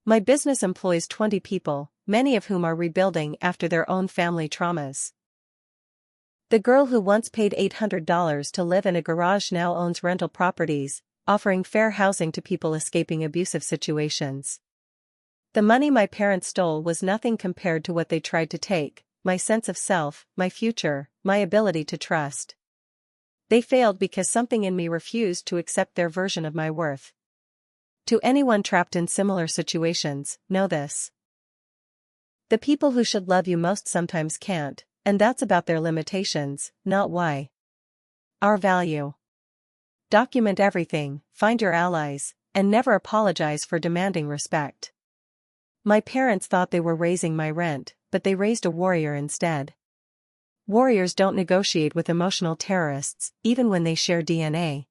My business employs 20 people, many of whom are rebuilding after their own family traumas. The girl who once paid $800 to live in a garage now owns rental properties, offering fair housing to people escaping abusive situations. The money my parents stole was nothing compared to what they tried to take: my sense of self, my future, my ability to trust. They failed because something in me refused to accept their version of my worth. To anyone trapped in similar situations, know this. The people who should love you most sometimes can't, and that's about their limitations, not why. Our value. Document everything, find your allies, and never apologize for demanding respect. My parents thought they were raising my rent, but they raised a warrior instead. Warriors don't negotiate with emotional terrorists, even when they share DNA.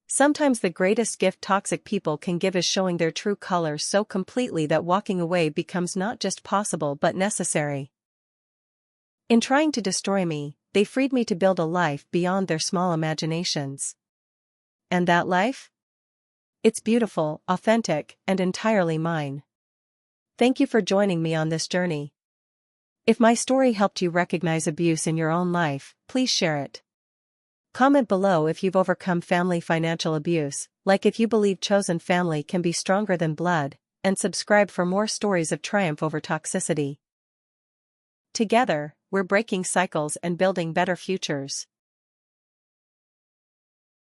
Sometimes the greatest gift toxic people can give is showing their true colors so completely that walking away becomes not just possible but necessary. In trying to destroy me, they freed me to build a life beyond their small imaginations. And that life? It's beautiful, authentic, and entirely mine. Thank you for joining me on this journey. If my story helped you recognize abuse in your own life, please share it. Comment below if you've overcome family financial abuse, like if you believe chosen family can be stronger than blood, and subscribe for more stories of triumph over toxicity. Together, we're breaking cycles and building better futures.